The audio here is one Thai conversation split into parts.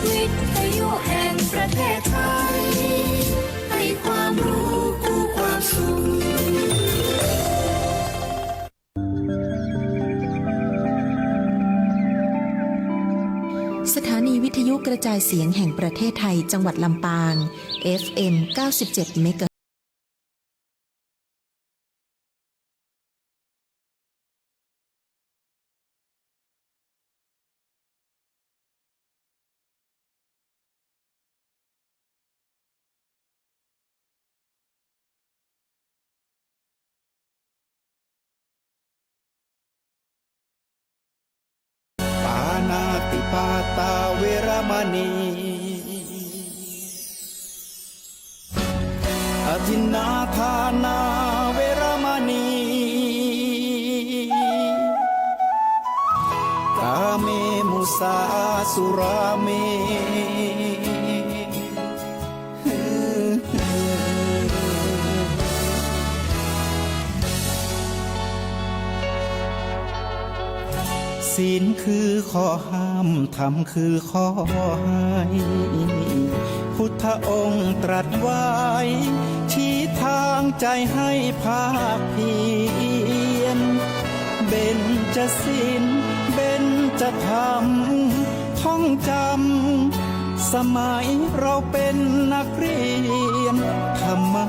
วิทยุแห่งประเทศไทยให้ความรู้คู่ความสุขสถานีวิทยุกระจายเสียงแห่งประเทศไทยจังหวัดลำปาง FM 97 เมกะติปาตาเวรมณีอธินาทานาเวรมณีกาเมมุสาสุราเมศีลคือข้อห้ามธรรมคือข้อให้พุทธองค์ตรัสไว้ชี้ทางใจให้ภาคเพียรเบญจศีลเบญจธรรมท่องจำสมัยเราเป็นนักเรียนธรรมะ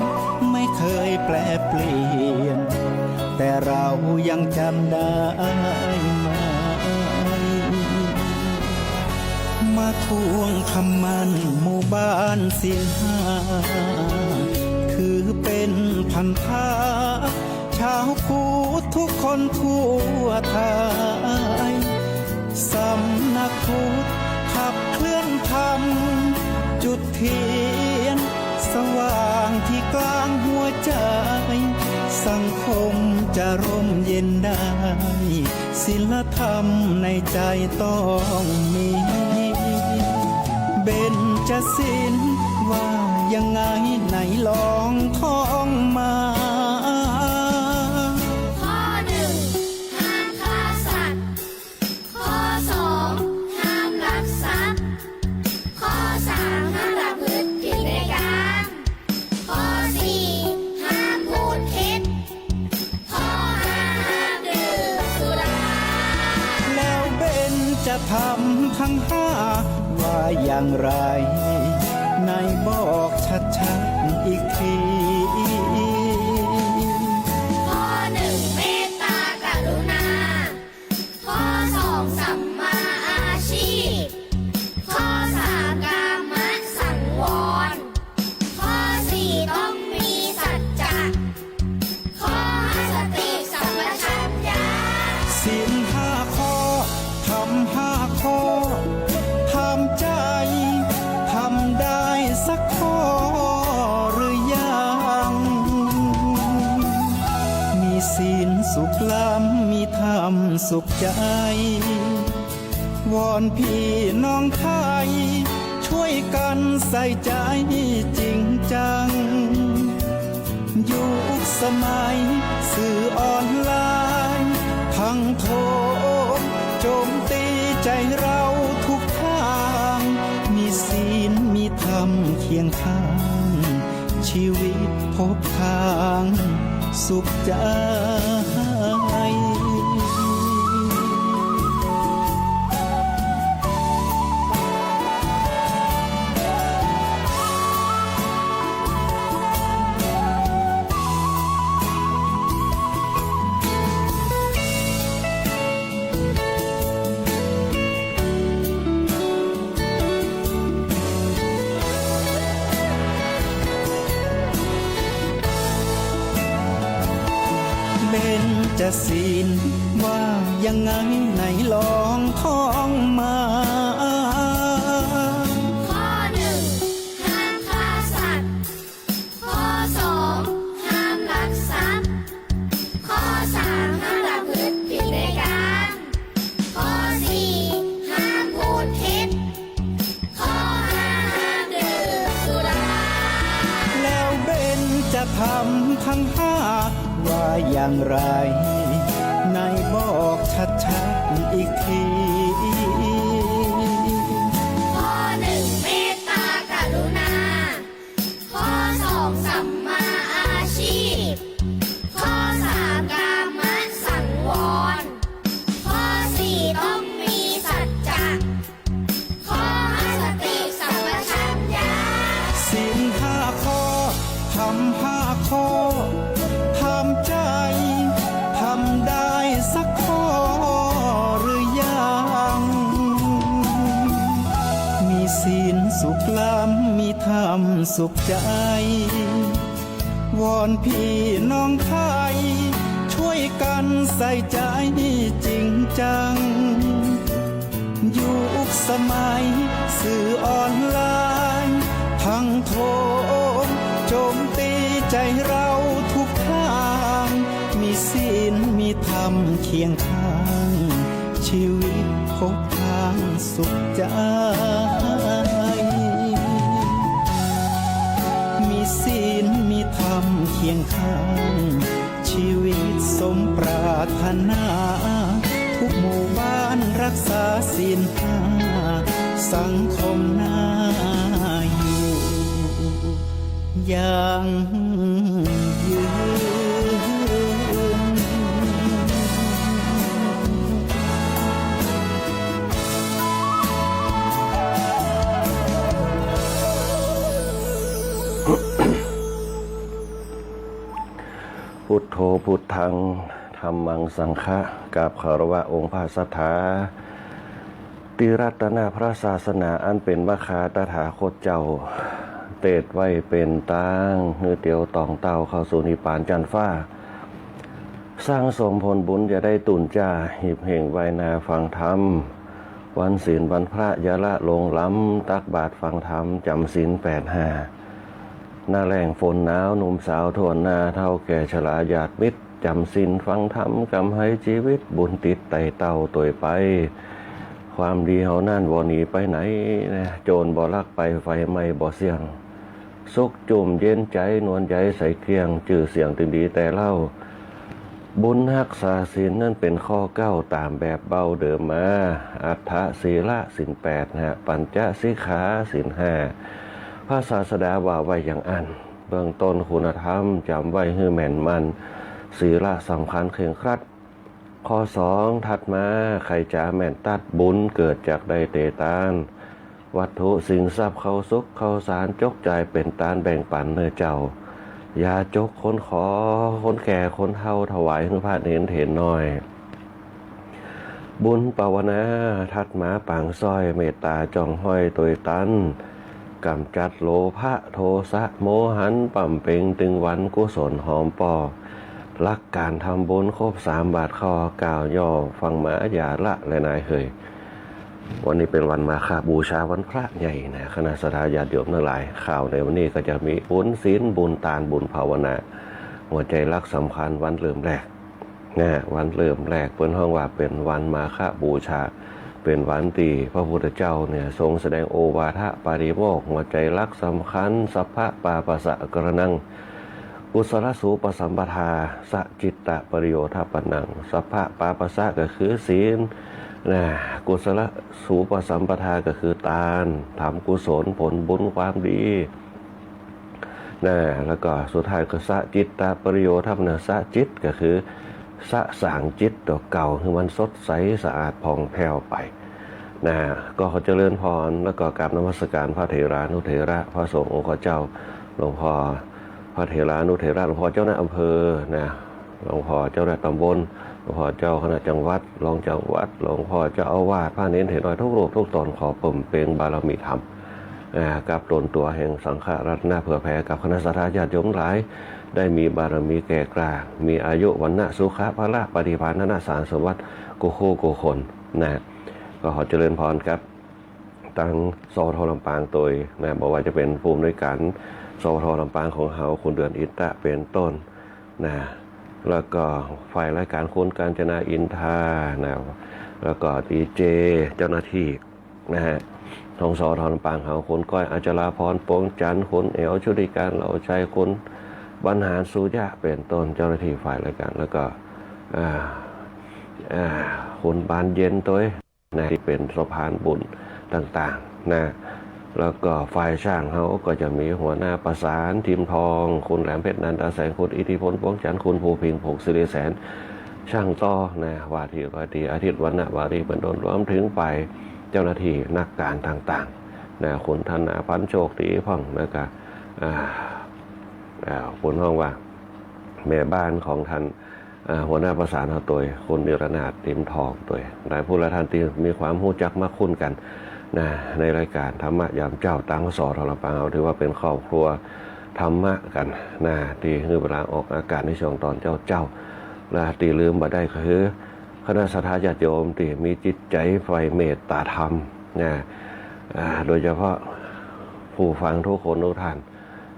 ไม่เคยแปรเปลี่ยนแต่เรายังจำได้มาทวงคำมันหมู่บ้านศีลห้าถือเป็นพันธะชาวพุทธทุกคนทั่วไทยสำนักพุทธขับเคลื่อนธรรมจุดเทียนสว่างที่กลางหัวใจสังคมจะร่มเย็นได้ศีลธรรมในใจต้องมีเบญจศีลว่ายังไงไหนลองท่องมาข้อหนึ่งห้ามฆ่าสัตว์ข้อสองห้ามลักทรัพย์ข้อสามห้ามประพฤติผิดในกามข้อสี่ห้ามพูดเท็จข้อห้าห้ามดื่มสุราแล้วเบญจะทำทั้งห้าว่าอย่างไรนายบอกชัดๆอีกทีข้อหนึ่งเมตตากรุณาข้อสองสัมมาอาชีพข้อสามกามสังวรข้อสี่ต้องมีสัจจะข้อห้าสติสัมปชัญญะศีลห้าข้อทำห้าข้อทำใจทำได้สักข้อหรือยังมีศีลสุขล้ำมีธรรมสุขใจวอนพี่น้องไทยช่วยกันใส่ใจจริงจังยุคสมัยสื่อออนไลน์ทั้งโทรโจมตีใจเราทุกทางมีศีลมีธรรมเคียงข้างชีวิตพบทางสุขใจเบญจศีลว่ายังไงไหนลองท่องมาข้อหนึ่งห้ามฆ่าสัตว์ข้อสองห้ามลักทรัพย์ข้อสามห้ามประพฤติผิดในกามข้อสี่ห้ามพูดเท็จข้อห้าห้ามดื่มสุราแล้วเบญจะทำทั้งห้าว่าอย่างไรนายบอกชัดๆอีกทีข้อหนึ่ง ศีลสุขล้ำมีธรรมสุขใจวอนพี่น้องไทยช่วยกันใส่ใจจริงจังยุคสมัยสื่อออนไลน์ทั้งโทรโจมตีใจเราทุกทางมีศีลมีธรรมเคียงข้างชีวิตพบทางสุขใจมีศีลมีธรรมเคียงข้างชีวิตสมปรารถนาทุกหมู่บ้านรักษาศีลห้าสังคมน่าอยู่ยังยืน พุทโธพุทธังธัมมังสังฆะกราบคารวะองค์พระสัทธาติรัตนาพระศาสนาอันเป็นมคาตถาคตเจ้าเตดไว้เป็นตังเนื้อเตียวตองเต้าเข้าสู่นิพพานจันฟ้าสร้างสมผลบุญจะได้ตุนจ้าหิบเห่งไว้นาฟังธรรมวันศีลวันพระยะละลงล้ำตักบาทฟังธรรมจำศีล8-5หน้าแรงฝนหนาวหนุ่มสาวทวนนาเท่าแก่ชราญาติมิตรจำศีลฟังธรรมกำให้ชีวิตบุญติดไต่เต่าตัวไปความดีเฮานั่นบ่หนีไปไหนนะโจรบ่ลักไปไฟไหม้บ่เสี่ยงสุขจุ่มเย็นใจนวลใจใส่เกลียงจื่อเสียงตึงดีแต่เล่าบุญรักษาศีลนั่นเป็นข้อเก้าตามแบบเบาเดิมมาอัฏฐศีละศีล8นะปัญจสิกขาศีล5พระศาสดาว่าไว้อย่างอันเบื้องต้นคุณธรรมจำไว้ให้แม่นมันศีละสำคัญเคร่งครัดข้อ2ถัดมาใครจะแม่นตัดบุญเกิดจากได้เตตานวัตถุสิ่งทรัพย์เข้าสุขเข้าสารจกใจเป็นตานแบ่งปันเนื้อเจ้ายาจกคนขอคนแก่คนเฒ่าถวายให้พระเนรเถรน้อยบุญภาวนาทัดหมาปางซ้อยเมตตาจ้องห้อยตัวตันกำจัดโลภะโทสะโมหันปั่มเป่งตึงวันกุศลหอมปอลักการทำบุญครบ3 บาทข้อกล่าวย่อฟังหมาอย่าละและนายเคยวันนี้เป็นวันมาฆบูชาวันพระใหญ่นะคณะสัตยาติโยมทั้งหลายข่าวในวันนี้ก็จะมีบุญศีลบุญทานบุญภาวนาหัวใจรักสำคัญวันเริ่มแรกนะวันเริ่มแรกเปิ้นห้องว่าเป็นวันมาฆบูชาเป็นวันที่พระพุทธเจ้าเนี่ยทรงแสดงโอวาทปาริโมกข์หัวใจรักสำคัญสัพพะปาปัสสะกรณังกุศลสูปสัมปทาสจิตตปริโยทปนังสัพพะปาปัสสะก็คือศีลนะกุศลสูปสัมปทาก็คือทานทำกุศลผลบุญความดีนะแล้วก็สุดท้ายก็สจิตตปริโยทปนังสจิตก็คือสะสางจิตตัวเก่าคือมันสดใสสะอาดผ่องแผ้วไปนะก็ขอเจริญพรแล้วก็กราบนมัสการพระเถรานุเถระพระสงฆ์องค์เจ้าหลวงพ่อพระเถรานุเถระหลวงพ่อเจ้าหน้าอำเภอนะหลวงพ่อเจ้าหน้าตำบลหลวงพ่อเจ้าคณะจังหวัดรองจังหวัดหลวงพ่อเจ้าอาวาสพระเนรเถรน้อยทุกรูปทุกตนขอเปิ่มเปงบารมีธรรมกับตนตัวแห่งสังฆรัตนะเผื่อแผ่กับคณะสัตยาติโยมหลายได้มีบารมีแก่กล้ามีอายุวันนะสุขะพละปฏิภาณนาสารสวัสดิ์โกโคโกคนนะก็ขอเจริญพรครับตั้งสทลำปางตัวนะบอกว่าจะเป็นภูมิด้วยกันสทลำปางของเฮาคุณเดือนอินตะเป็นต้นนะแล้วก็ฝ่ายรายการคุณกาญจนาอินทานะแล้วก็ดีเจเจ้าหน้าที่นะฮะทองสทลำปางเฮาคุณก้อยอาจาราพรโปงจันทร์คุณเอวชุติการเหล่าใจคุณบรรหารสุยะเป็นต้นเจ้าหน้าที่ฝ่ายรายการแล้วก็คุณบานเย็นตัวนะที่เป็นสะพานบุญต่างๆนะแล้วก็ฝ่ายช่างเขาก็จะมีหัวหน้าประสานทีมทองคุณแหลมเพชรนันทแสงคุณอิทธิพลปวงจันทร์คุณภูพิงพงศ์ศิริแสนช่างต่อนะวาทีอาทิตย์วันนะวารีเป็นต้นรวมถึงไปเจ้าหน้าที่นักการต่างๆนะคุณธนาพันโชคตีพ่องนะครับคุณห้องว่าแม่บ้านของท่านหัวหน้าประสานเอาตัวคุณนิรนาถติมทองตัวหลายผู้ละท่านที่มีความรู้จักมากคุ้นกัน นะในรายการธรรมะยามเจ้าตั้งสอทรปังเอาถือว่าเป็นครอบครัวธรรมะกันนะที่คือเวลาออกอากาศในช่วงตอนเจ้านะตีลืมมาได้คือคณะสัตยาญาติโยมที่มีจิตใจไฟเมตตาธรรมนะโดยเฉพาะผู้ฟังทุกคนทุกท่าน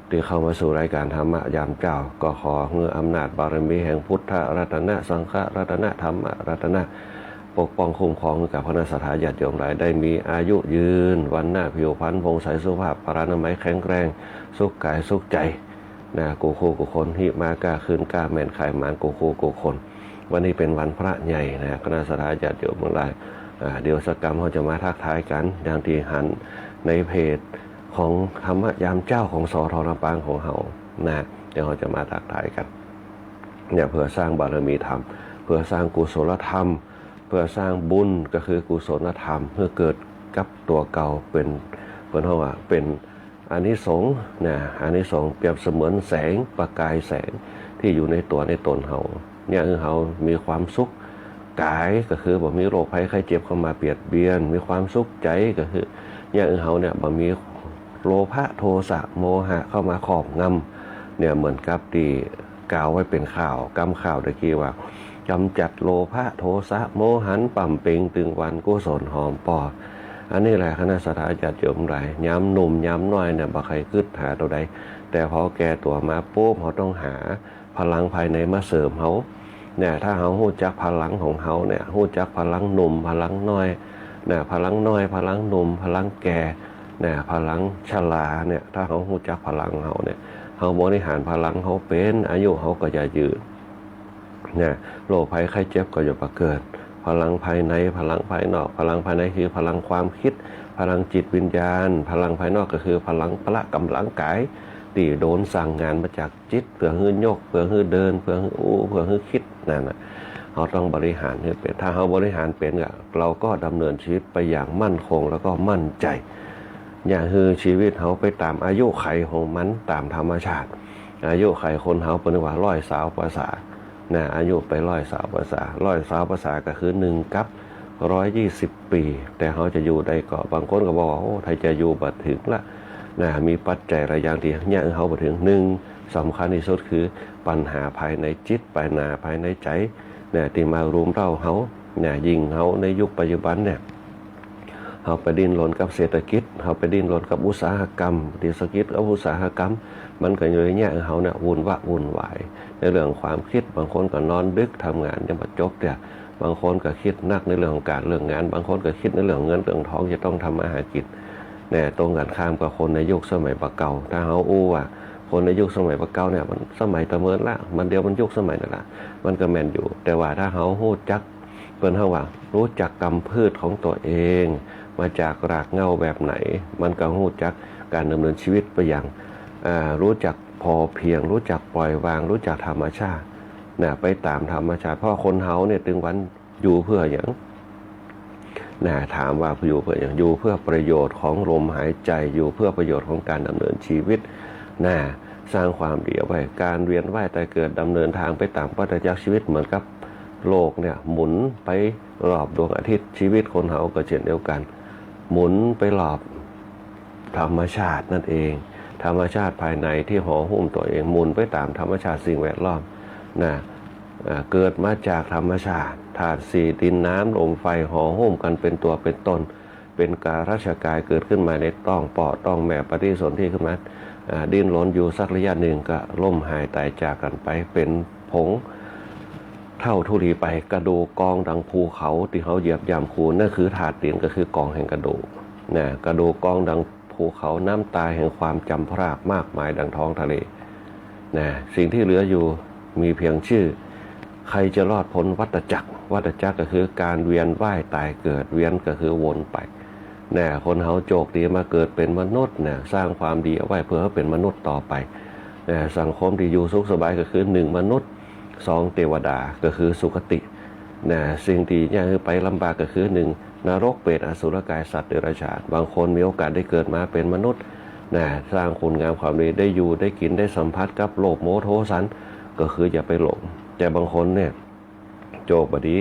ที่เข้ามาสู่รายการธรรมะยามเจ้าก็ขอเงื่ออำนาจบารมีแห่งพุทธรัตนะสังฆรัตนะธรรมรัตนะปกป้องคุ้มครองกับคณะสัตยาญาติโยมหลายได้มีอายุยืนวันหน้าผิวพรรณพงใสสุภาพปรานามัยแข็งแรงสุขกายสุขใจนะกูคู่กูคนหิมากล้าคืนกล้าแม่นไข่หมานกูคู่กูคนวันนี้เป็นวันพระใหญ่นะคณะสัตยาญาติโยมหลายเดี๋ยวสักกรรมเขาจะมาทักทายกันอย่างที่หันในเพจของธรรมะยามเจ้าของสท.ลำปางของเรานะเดี๋ยวเราจะมาทักทายกันเนี่ยเพื่อสร้างบารมีธรรมเพื่อสร้างกุศลธรรมเพื่อสร้างบุญก็คือกุศลธรรมเพื่อเกิดกับตัวเก่าเป็นเขาว่าเป็นอานิสงส์นะอานิสงส์เปรียบเสมือนแสงประกายแสงที่อยู่ในตัวในตนเราเนี่ยคือเรามีความสุขกายก็คือบ่มีโรคภัยไข้เจ็บเข้ามาเบียดเบียนมีความสุขใจก็คือเนี่ยคือเราเนี่ยบ่มีโลภะโทสะโมหะเข้ามาครอบงำเนี่ยเหมือนกับที่กล่าวไว้เป็นข่าวกำข่าวตะกี้ว่ากำจัดโลภะโทสะโมหันปั่มเป่งตึงวันกุศลหอมปอดอันนี้แหละคณะสัตยาญาติโยมหลายย้ำหนุ่มย้ำน้อยเนี่ยบ่ใครคืดหาตัวใดแต่พอแก่ตัวมาปุ๊บเขาต้องหาพลังภายในมาเสริมเขาเนี่ยถ้าเขาฮู้จักพลังของเขาเนี่ยฮู้จักพลังหนุ่มพลังน้อยเนี่ยพลังน้อยพลังหนุ่มพลังแก่เนี่ยพลังชราเนี่ยถ้าเขาฮู้จักพลังเขาเนี่ยเขาบริหารพลังเขาเป็นอายุเขาก็จะยืนเนี่ยโรคภัยไข้เจ็บก็จะประเกิดพลังภายในพลังภายนอกพลังภายในคือพลังความคิดพลังจิตวิญญาณพลังภายนอกก็คือพลังพละกำลังกายที่โดนสั่งงานมาจากจิตเพื่อให้ยกเพื่อให้เดินเพื่อให้อู้เพื่อให้คิดนั่นน่ะเราต้องบริหารให้เป็นถ้าเราบริหารเป็นเราก็ดำเนินชีวิตไปอย่างมั่นคงแล้วก็มั่นใจอย่างคือชีวิตเขาไปตามอายุไขของมันตามธรรมชาติอายุไขคนเขาเป็นว่า100 ภาษานะอายุไป100 ภาษา100 ภาษาก็คือ1 กับ 120 ปีแต่เขาจะอยู่ได้ก็บางคนก็บอกว่าโอ้ไทยจะอยู่บัดถึงละนะมีปัจจัยหลายอย่างที่เนี่ยเขาบัดถึง1สำคัญที่สุดคือปัญหาภายในจิตปัญหาภายในใจเนี่ยที่มารุมเร้าเขาเนี่ยยิงเขาในยุคปัจจุบันเนี่ยเขาไปดิ้นรนกับเศรษฐกิจเขาไปดิ้นรนกับอุตสาหกรรมเศรษฐกิจกับอุตสาหกรรมมันก็อยู่ในเนี่ยเขาเนี่ยวุ่นวายในเรื่องความคิดบางคนก็นอนดึกทำงานยังไม่จบเนี่ยบางคนก็คิดนักในเรื่องของการเรื่องงานบางคนก็คิดในเรื่องเงินเรื่องทองจะต้องทำมาหากินเนี่ยตรงกันข้ามกับคนในยุคสมัยเก่าถ้าเขาอู้ว่าคนในยุคสมัยเก่าเนี่ยมันสมัยตะเมินละมันเดียวมันยุคสมัยนั่นแหละมันก็แม่นอยู่แต่ว่าถ้าเขาฮู้จักเปิ้นเขาว่ารู้จักกรรมพืชของตัวเองมาจากรากเหง้าแบบไหนมันก็ฮู้จักการดำเนินชีวิตไปอย่างรู้จักพอเพียงรู้จักปล่อยวางรู้จักธรรมชาตินะไปตามธรรมชาติเพราะคนเฮาเนี่ยถึงวันอยู่เพื่ออย่างนะถามว่าอยู่เพื่ออย่างอยู่เพื่อประโยชน์ของลมหายใจอยู่เพื่อประโยชน์ของการดำเนินชีวิตนะสร้างความดีเอาไว้การเวียนว่ายตายเกิดดำเนินทางไปตามวัฏจักรชีวิตเหมือนกับโลกเนี่ยหมุนไปรอบดวงอาทิตย์ชีวิตคนเฮาก็เช่นเดียวกันหมุนไปรอบธรรมชาตินั่นเองธรรมชาติภายในที่ห่อหุ้มตัวเองหมุนไปตามธรรมชาติสิ่งแวดล้อมนะเกิดมาจากธรรมชาติธาตุสี่ดินน้ำลมไฟห่อหุ้มกันเป็นตัวเป็นตนเป็นการาชกายเกิดขึ้นมาในต้องปอดต้องแม่ปฏิสนธิขึ้นมาดิ้นรนอยู่สักระยะหนึ่งก็ล่มหายตายจากกันไปเป็นผงเท่าทุลีไปกระดูกกองดังภูเขาที่เขาเหยียบย่ำคูนั่นคือถาดดินก็คือกองแห่งกระดูกนะกระดูกกองดังภูเขาน้ำตาแห่งความจำพรากมากมายดังท้องทะเลนะสิ่งที่เหลืออยู่มีเพียงชื่อใครจะรอดพ้นวัฏจักรก็คือการเวียนว่ายตายเกิดเวียนก็คือวนไปนะคนเฮาโจกดีมาเกิดเป็นมนุษย์นะสร้างความดีเอาไว้เพื่อให้เป็นมนุษย์ต่อไปนะสังคมที่อยู่สุขสบายก็คือ1มนุษย์2เทวดาก็คือสุคตินะสิ่งที่ยากคือไปลำบากก็คือ1นรกเปรตอสุรกายสัตว์เดรัจฉานบางคนมีโอกาสได้เกิดมาเป็นมนุษย์นะสร้างคุณงามความดีได้อยู่ได้กินได้สัมผัสกับโลภโมโทสันก็คืออย่าไปหลงแต่บางคนเนี่ยโจกบดี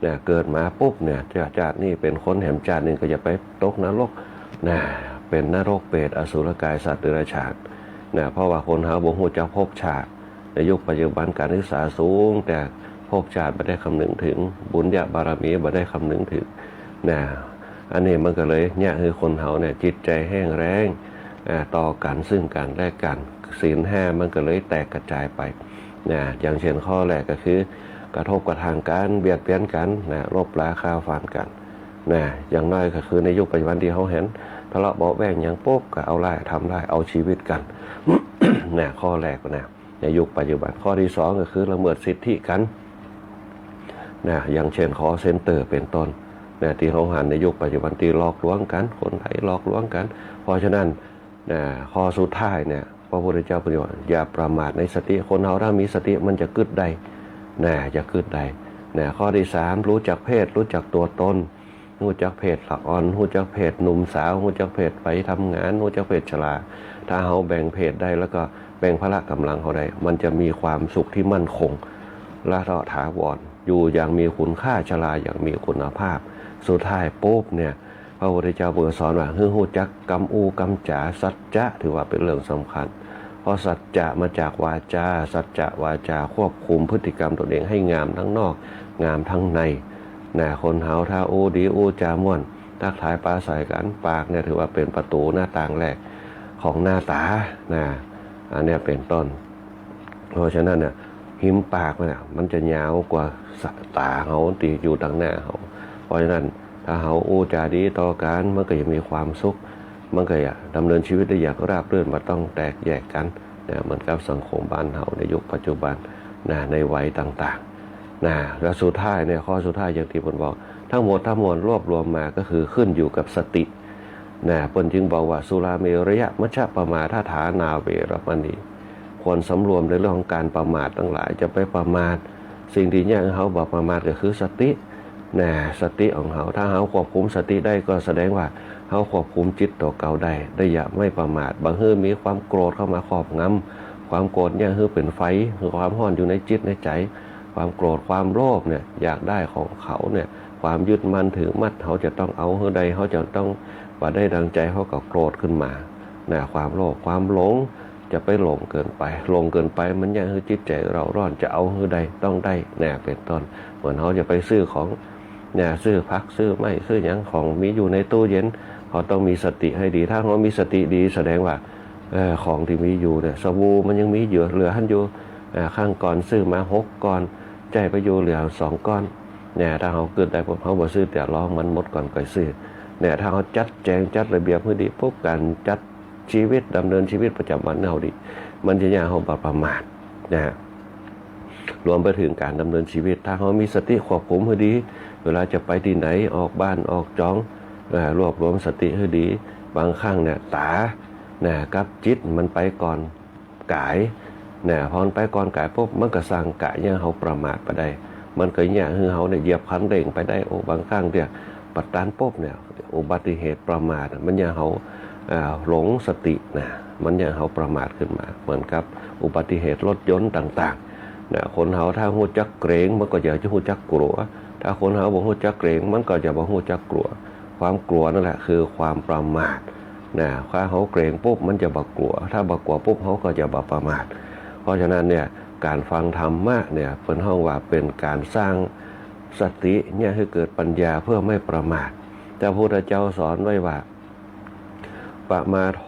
เนี่ยเกิดมาปุ๊บเนี่ยชาตินี่เป็นคนแหมชาตินึงก็จะไปตกนรกนะเป็นนรกเปรตอสุรกายสัตว์เดรัจฉานนะเพราะว่าคนหาบ่ฮู้จักภพชาติในยุคปัจจุบันการศึกษาสูงแต่ภพชาติไม่ได้คำนึงถึงบุญญาบารมีไม่ได้คำนึงถึงนะอันนี้มันก็เลยเนี่ยคือคนเฮาเนี่ยจิตใจแห้งแรงต่อกันซึ่งกันและกันศีลห้ามันก็เลยแตกกระจายไปนะอย่างเช่นข้อแรกก็คือกระทบกระทั่งกันเบียดเบียนกันนะลบล้าฆ่าฟันกันนะอย่างน้อยก็คือในยุคปัจจุบันที่เขาเห็นทะเลาะเบาะแว้งอย่างปุ๊บก็เอาไล่ทำไล่เอาชีวิตกัน นะข้อแรกนะในยุคปัจจุบันข้อที่สองก็คือละเมิดสิทธิกันนะอย่างเช่นคอเซ็นเตอร์เป็นต้นนะที่เขาหันในยุคปัจจุบันที่หลอกลวงกันคนไทยหลอกลวงกันเพราะฉะนั้นนะข้อสุดท้ายเนี่ยพระพุทธเจ้าบอกว่าอย่าประมาทในสติคนเราถ้ามีสติมันจะกึดได้นะจะกึดได้นะข้อที่สามรู้จักเพศรู้จักตัวตนรู้จักเพศละอ่อนรู้จักเพศหนุ่มสาวรู้จักเพศไปทำงานรู้จักเพศชราถ้าเขาแบ่งเพศได้แล้วก็แบ่งพละกำลังเขาได้มันจะมีความสุขที่มั่นคงและถาวรอยู่อย่างมีคุณค่าชราอย่างมีคุณภาพสุดท้ายปุ๊บเนี่ยพระพุทธเจ้าสอนว่าฮู้จักกำอูกำจ๋าสัจจะถือว่าเป็นเรื่องสำคัญเพราะสัจจะมาจากวาจาสัจจะวาจาควบคุมพฤติกรรมตนเองให้งามทั้งนอกงามทั้งในนะคนเฮาถ้าอู้ดีอู้จาม่วนทักทายปราศัยกันปากเนี่ยถือว่าเป็นประตูหน้าต่างแรกของหน้าตานะอันนี้เป็นต้นเพราะฉะนั้นเนี่ยหิมปากเนี่ยมันจะยาวกว่าตาเขาตีอยู่ต่างหน้าเขาเพราะฉะนั้นถ้าเขาอู้จาดีต่อกันมันก็จะมีความสุขมันก็จะดำเนินชีวิตได้อย่างราบรื่นมาต้องแตกแยกกันนะเหมือนกับสังคมบ้านเราในยุคปัจจุบันนะในวัยต่างๆนะและสุดท้ายเนี่ยข้อสุดท้ายอย่างที่ผมบอกทั้งหมดทั้งมวลรวบรวมมาก็คือขึ้นอยู่กับสตินะเพิ่นจึงบอกว่าสุราเมรยะมัชฌะปมาทฐานาเวรมณีควรสำรวมในเรื่องของการประมาททั้งหลายจะไปประมาทสิ่งที่เนี่ยเขาบอกประมาทก็คือสตินะสติของเขาถ้าเขาควบคุมสติได้ก็แสดงว่าเขาควบคุมจิตต่อเก่าได้อย่าไม่ประมาทบางทีมีความโกรธเข้ามาครอบงำความโกรธเนี่ยคือเป็นไฟคือความร้อนอยู่ในจิตในใจความโกรธความโลภเนี่ยอยากได้ของเขาเนี่ยความยึดมั่นถือมั่นเขาจะต้องเอาเฮือใดเขาจะต้องว่าได้ดังใจเขาก็โกรธขึ้นมานะความโลภความหลงจะไปหลงเกินไปมันยังคือจิตใจเราร้อนจะเอาเฮือใดต้องได้แน่เป็นต้นเหมือนเขาจะไปซื้อของเนี่ยซื้อพักซื้อไม่ซื้ออย่างของมีอยู่ในตู้เย็นเขาต้องมีสติให้ดีถ้าเขามีสติดีแสดงว่าของที่มีอยู่เนี่ยสบู่มันยังมีอยู่เหลือหันอยู่ข้างก่อนซื้อมา6ก้อนใจไปอยู่เหลือ2ก้อนเนี่ยถ้าเขาเกิดได้ผมเขาบ่ซื้อแต่ร้องมันหมดก่อนก่อยซื้อเนี่ยถ้าเขาจัดแจงจัดระเบียบให้ดีปุ๊บการจัดชีวิตดำเนินชีวิตประจำวันเขาดีมันจะย่าเขาประมาทนะรวมไปถึงการดำเนินชีวิตถ้าเขามีสติควบคุมให้ดีเวลาจะไปที่ไหนออกบ้านออกจ้องรวบรวมสติให้ดีบางครั้งเนี่ยตากับจิตมันไปก่อนกายพอไปก่อนกายปุ๊บมันก็สร้างกายเนี่ยเขาประมาทไปได้มันก็เนี่ยคือเขาเนี่ยเหยียบคันเร่งไปได้บางครั้งเนี่ยปัตตานปุ๊บเนี่ยอุบัติเหตุประมาทมันเนี่ยเขาหลงสติมันเนี่ยเขาประมาทขึ้นมาเหมือนกับอุบัติเหตุรถยนต์ต่างๆคนเขาถ้าหูจักเกรงมันก็อยากจะหูจักกลัวถ้าคนเขาบอกหูจักเกรงมันก็จะบอกหูจักกลัวความกลัวนั่นแหละคือความประมาทถ้าเขาเกรงปุ๊บมันจะบอกกลัวถ้าบอกกลัวปุ๊บเขาก็จะบอกประมาทเพราะฉะนั้นเนี่ยการฟังธรรมะเนี่ยเป็นห้องว่าเป็นการสร้างสติเนี่ยให้เกิดปัญญาเพื่อไม่ประมาทแต่พระพุทธเจ้าสอนไว้ว่าปะมาโท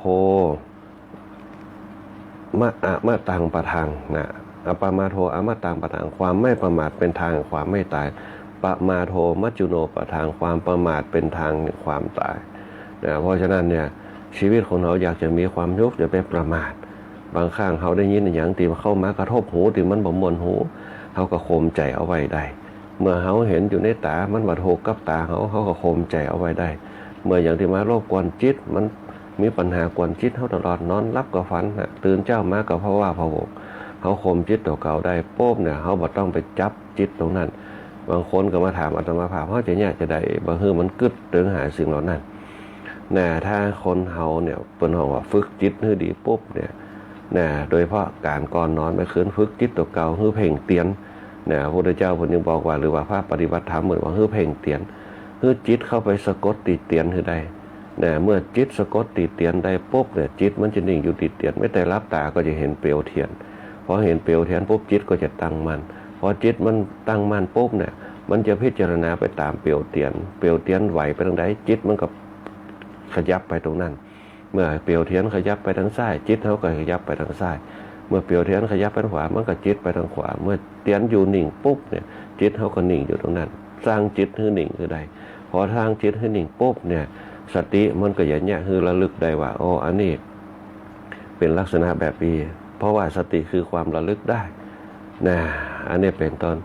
มะตังปะทังอปะมาโทอมะตังปะทังความไม่ประมาทเป็นทางความไม่ตายปะมาโทมัจจุโนปะทังความประมาทเป็นทางความตายเพราะฉะนั้นเนี่ยชีวิตของเราอยากจะมีความยุบอย่าไปประมาทบางครั้งเขาได้ยินอย่างที่เข้ามากระทบหูที่มันบ่มวนหูเขาก็ข่มใจเอาไว้ได้เมื่อเขาเห็นอยู่ในตามันบาดโหกกับตาเขาก็ข่มใจเอาไว้ได้เมื่ออย่างที่มารบกวนจิตมันมีปัญหากวนจิตเขาตลอดนอนรับก็ฝันตื่นเจ้ามาก็เพราะว่าพะวงเขาข่มจิตตัวเก่าได้ปุ๊บเนี่ยเขาบ่ต้องไปจับจิตตรงนั้นบางคนก็มาถามอาตมาภาพเขาจะเนี่ยจะได้บางทีมันกึดถึงหาสิ่งเหล่านั้นถ้าคนเขาเนี่ยเป็นห้องว่าฝึกจิตให้ดีปุ๊บเนี่ยโดยเฉพาะการก่อนนอนไปคืนฝึกจิตตัวเก่าคือเพ่งเตียน เนี่ยพระพุทธเจ้าผมยังบอกว่าหรือว่าพระปฏิบัติธรรมเหมือนว่าเพ่งเตียนจิตเข้าไปสะกดติดเตียนคือได้เนี่ยเมื่อจิตสะกดติดเตียนได้ปุ๊บเนี่ยจิตมันจะนิ่งอยู่ติดเตียนไม่แต่รับตาก็จะเห็นเปลวเทียนพอเห็นเปลวเทียนปุ๊บจิตก็จะตั้งมั่นพอจิตมันตั้งมั่นปุ๊บเนี่ยมันจะพิจารณาไปตามเปลวเทียนไหวไปทางใดจิตมันก็ขยับไปตรงนั้นเมื่อเปลวเทียนขยับไปทางซ้ายจิตเขาก็ขยับไปทางซ้ายเมื่อเปลวเทียนขยับไปทางขวามันก็จิตไปทางขวาเมื่อเทียนอยู่นิ่งปุ๊บเนี่ยจิตเขาก็นิ่งอยู่ตรงนั้นสร้างจิตให้นิ่งคือใดพอสร้างจิตให้นิ่งปุ๊บเนี่ยสติมันก็อย่างเนี้ยคือระลึกได้ว่าอ๋ออันนี้เป็นลักษณะแบบนี้เพราะว่าสติคือความระลึกได้นะอันนี้เป็นต้น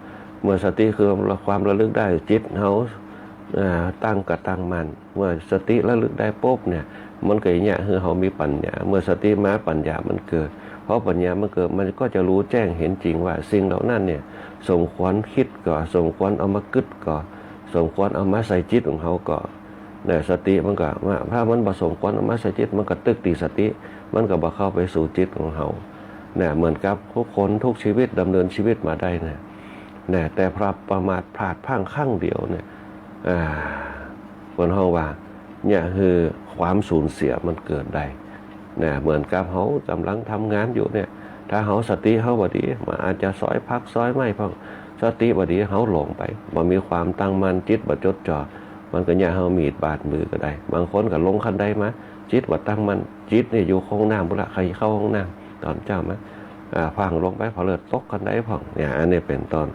เมื่อสติคือความระลึกได้จิตเขาตั้งกับตั้งมันเมื่อสติระลึกได้ปุ๊บเนี่ยมันก็อย่างเนี้ยคือเขามีปัญญาเมื่อสติมาปัญญามันเกิดเพราะปัญญามันเกิดมันก็จะรู้แจ้งเห็นจริงว่าสิ่งเหล่านั้นเนี่ยสมควรคิดก่อสมควรเอามากึดก่อสมควรเอามาใส่จิตของเขาก่อเนี่ยสติมันก็ว่าถ้ามันผสมควรเอามาใส่จิตมันก็ตึกตีสติมันก็บ่เข้าไปสู่จิตของเขาเนี่ยเหมือนกับทุกคนทุกชีวิตดำเนินชีวิตมาได้เนี่ยแต่พระประมาทพลาดพลั้งข้างเดียวเนี่ยคนห้องว่าเนี่ยคือความสูญเสียมันเกิดได้เนี่ยเหมือนกับเขากำลังทำงานอยู่เนี่ยถ้าเขาสติเขาบดีมันอาจจะซอยพักซอยไม่พังสติบดีเขาหลงไปมันมีความตั้งมั่นจิตบ่จดจ่อมันก็เนี่ยเขามีดบาดมือก็ได้บางคนก็ลงคันได้มาจิตบ่ตั้งมั่นจิตเนี่ยอยู่ห้องน้ำบุระใครเข้าห้องน้ำตอนเจ้ามาพังลงไปพอเลิศตกคันได้พังเนี่ยอันนี้เป็นตอน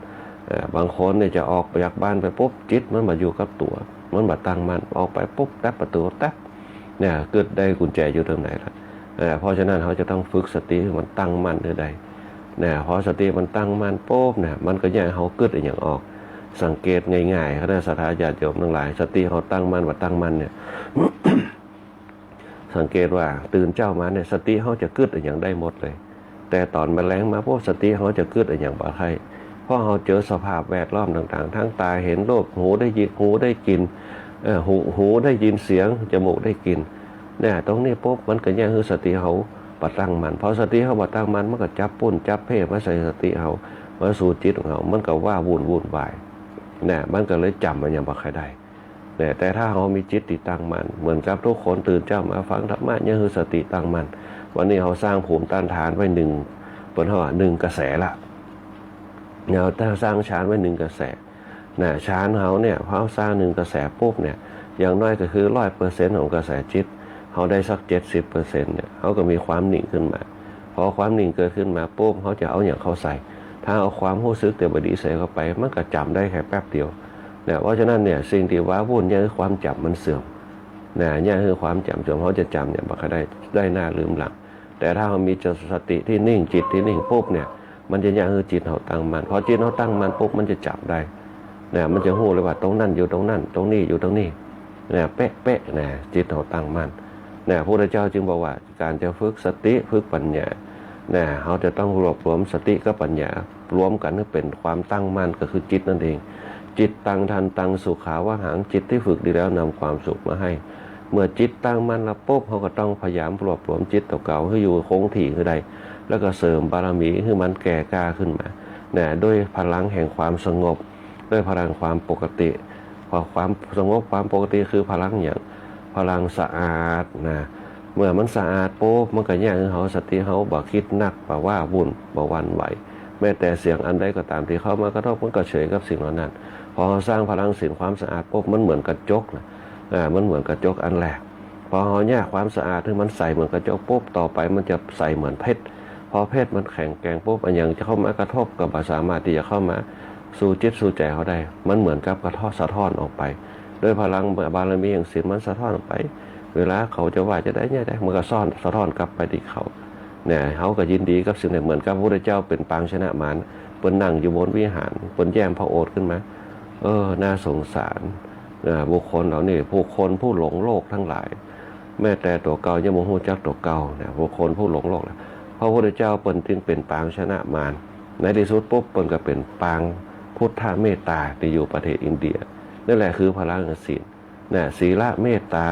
บางคนเนี่ยจะออกจากบ้านไปปุ๊บจิตมันมาอยู่กับตัวมันบ่ตั้งมั่นออกไปปุ๊บแทบประตูแทบเนี่ยเกิดได้กุญแจอยู่ตรงไหนล่ะเพราะฉะนั้นเขาจะต้องฝึกสติให้มันตั้งมั่นคือใดเนี่ยพอสติมันตั้งมั่นปุ๊บเนี่ยมันก็แยกเขาเกิดอย่างออกสังเกตง่ายๆคณะสัตยาติโยมทั้งหลายสติเขาตั้งมั่นว่าตั้งมั่นเนี่ย สังเกตว่าตื่นเจ้ามาเนี่ยสติเขาจะเกิดอย่างได้หมดเลยแต่ตอนแมลงมาพวกสติเขาจะเกิดอย่างบ่ใครเพราะเขาเจอสภาพแวดล้อมต่างๆทั้งตาเห็นโลกหูได้ยินหูได้กินหูได้ยินเสียงจมูกได้กินเนี่ยตรงนี้ปุ๊บมันก็แยกคือสติเขาปตั้งมันเพราะสติเขาปตั้งมันมันก็จับปุ้นจับเพ่มาใส่สติเขามาสู่จิตของเขามันก็ว่าวุ่นวายเนี่ยมันก็เลยจำมันอย่างบ่ใครได้เนี่ยแต่ถ้าเขามีจิตติตั้งมันเหมือนกับทุกคนตื่นเจ้ามาฟังธรรมะเนี่ยคือสติตั้งมันวันนี้เขาสร้างภูมิต้านทานไว้1กระแสละเนี่ยถ้าสร้างฌานไว้1กระแสเนี่ยฌานเขาเนี่ยพอเขาสร้าง1กระแสปุ๊บเนี่ยอย่างน้อยก็คือ 100% ของกระแสจิตเขาได้สัก 70% เนี่ยเขาก็มีความนิ่งขึ้นมาพอความนิ่งเกิดขึ้นมาปุ๊บเขาจะเอาอย่างเข้าใส่ถ้าเอาความรู้สึกแต่บดีใส่เข้าไปมันก็จำได้แค่แป๊บเดียวเนี่ยเพราะฉะนั้นเนี่ยสิ่งที่ว้าวุ่นเนี่ยคือความจำมันเสื่อมเนี่ยคือความจำเสื่อมเขาจะจำเนี่ยบางครั้งได้หน้าลืมหลังแต่ถ้าเขามีสติที่นิ่งจิตที่นิ่งปุ๊บเนี่ยมันจะคือจิตเขาตั้งมันพอจิตเขาตั้งมันปุ๊บมันจะจับได้เนี่ยมันจะรู้เลยว่าตรงนั้นอยู่ตรงนั้นตรงนี้อยู่ตรงนี้เนี่ยเป๊ะเนี่ยจิตเขาตั้งมันเนี่ยพระพุทธเจ้าจึงบอกว่าการจะฝึกสติฝึกปัญญาเนี่ยเขาจะต้องรวบรวมสติกับปัญญารวมกันให้เป็นความตั้งมั่นก็คือจิตนั่นเองจิตตั้งทันตั้งสุขาวะหังจิตที่ฝึกดีแล้วนำความสุขมาให้เมื่อจิตตั้งมั่นแล้วปุ๊บเขาก็ต้องพยายามรวบรวมจิตเก่าๆให้อยู่คงที่คือใดแล้วก็เสริมบารมีให้มันแก่กล้าขึ้นมาเนี่ยด้วยพลังแห่งความสงบด้วยพลังความปกติพอความสงบความปกติคือพลังอย่างพลังสะอาดนะเมื่อมันสะอาดปุ๊บมันก็แยกให้เขาสติเขาบ่คิดนักบ่ว่าวุ่นบ่หวั่นไหวแม้แต่เสียงอันใดก็ตามที่เข้ามากระทบมันก็เฉยกับสิ่งเหล่านั้นพอเขาสร้างพลังสิ่งความสะอาดปุ๊บมันเหมือนกระจกนะมันเหมือนกระจกอันแรกพอเขาแยกความสะอาดที่มันใส่เหมือนกระจกปุ๊บต่อไปมันจะใส่เหมือนเพชรพอเพชรมันแข็งแกร่งปุ๊บอันอย่างจะเข้ามากระทบกับสามารถที่จะเข้ามาสู่จิตสู่ใจเขาได้มันเหมือนกับกระทอสะท้อนออกไปด้วยพลังบารมีแห่งศีลมันสะท้อนออกไปเวลาเขาจะว่าจะได้เนี่ยได้มันก็สะท้อนกลับไปที่เขาเนี่ยเขาก็ยินดีกับสิ่งนี้เหมือนกับพระพุทธเจ้าเป็นปางชนะมารเปิ้นนั่งอยู่บนวิหารเปิ้นแย้มพระโอษฐ์ขึ้นมาน่าสงสารบุคคลเหล่านี้ผู้คนผู้หลงโลกทั้งหลายแม้แต่ตัวเก่ายังบ่ฮู้จักตัวเก่าเนี่ยบุคคลผู้หลงโลกพระพุทธเจ้าเปิ้นจึงเป็นปางชนะมารในที่สุดปุ๊บเปิ้นก็เป็นปางพุทธเมตตาที่อยู่ประเทศอินเดียนั่นแหละคือพลังศีลเนี่ยศีลเมตตา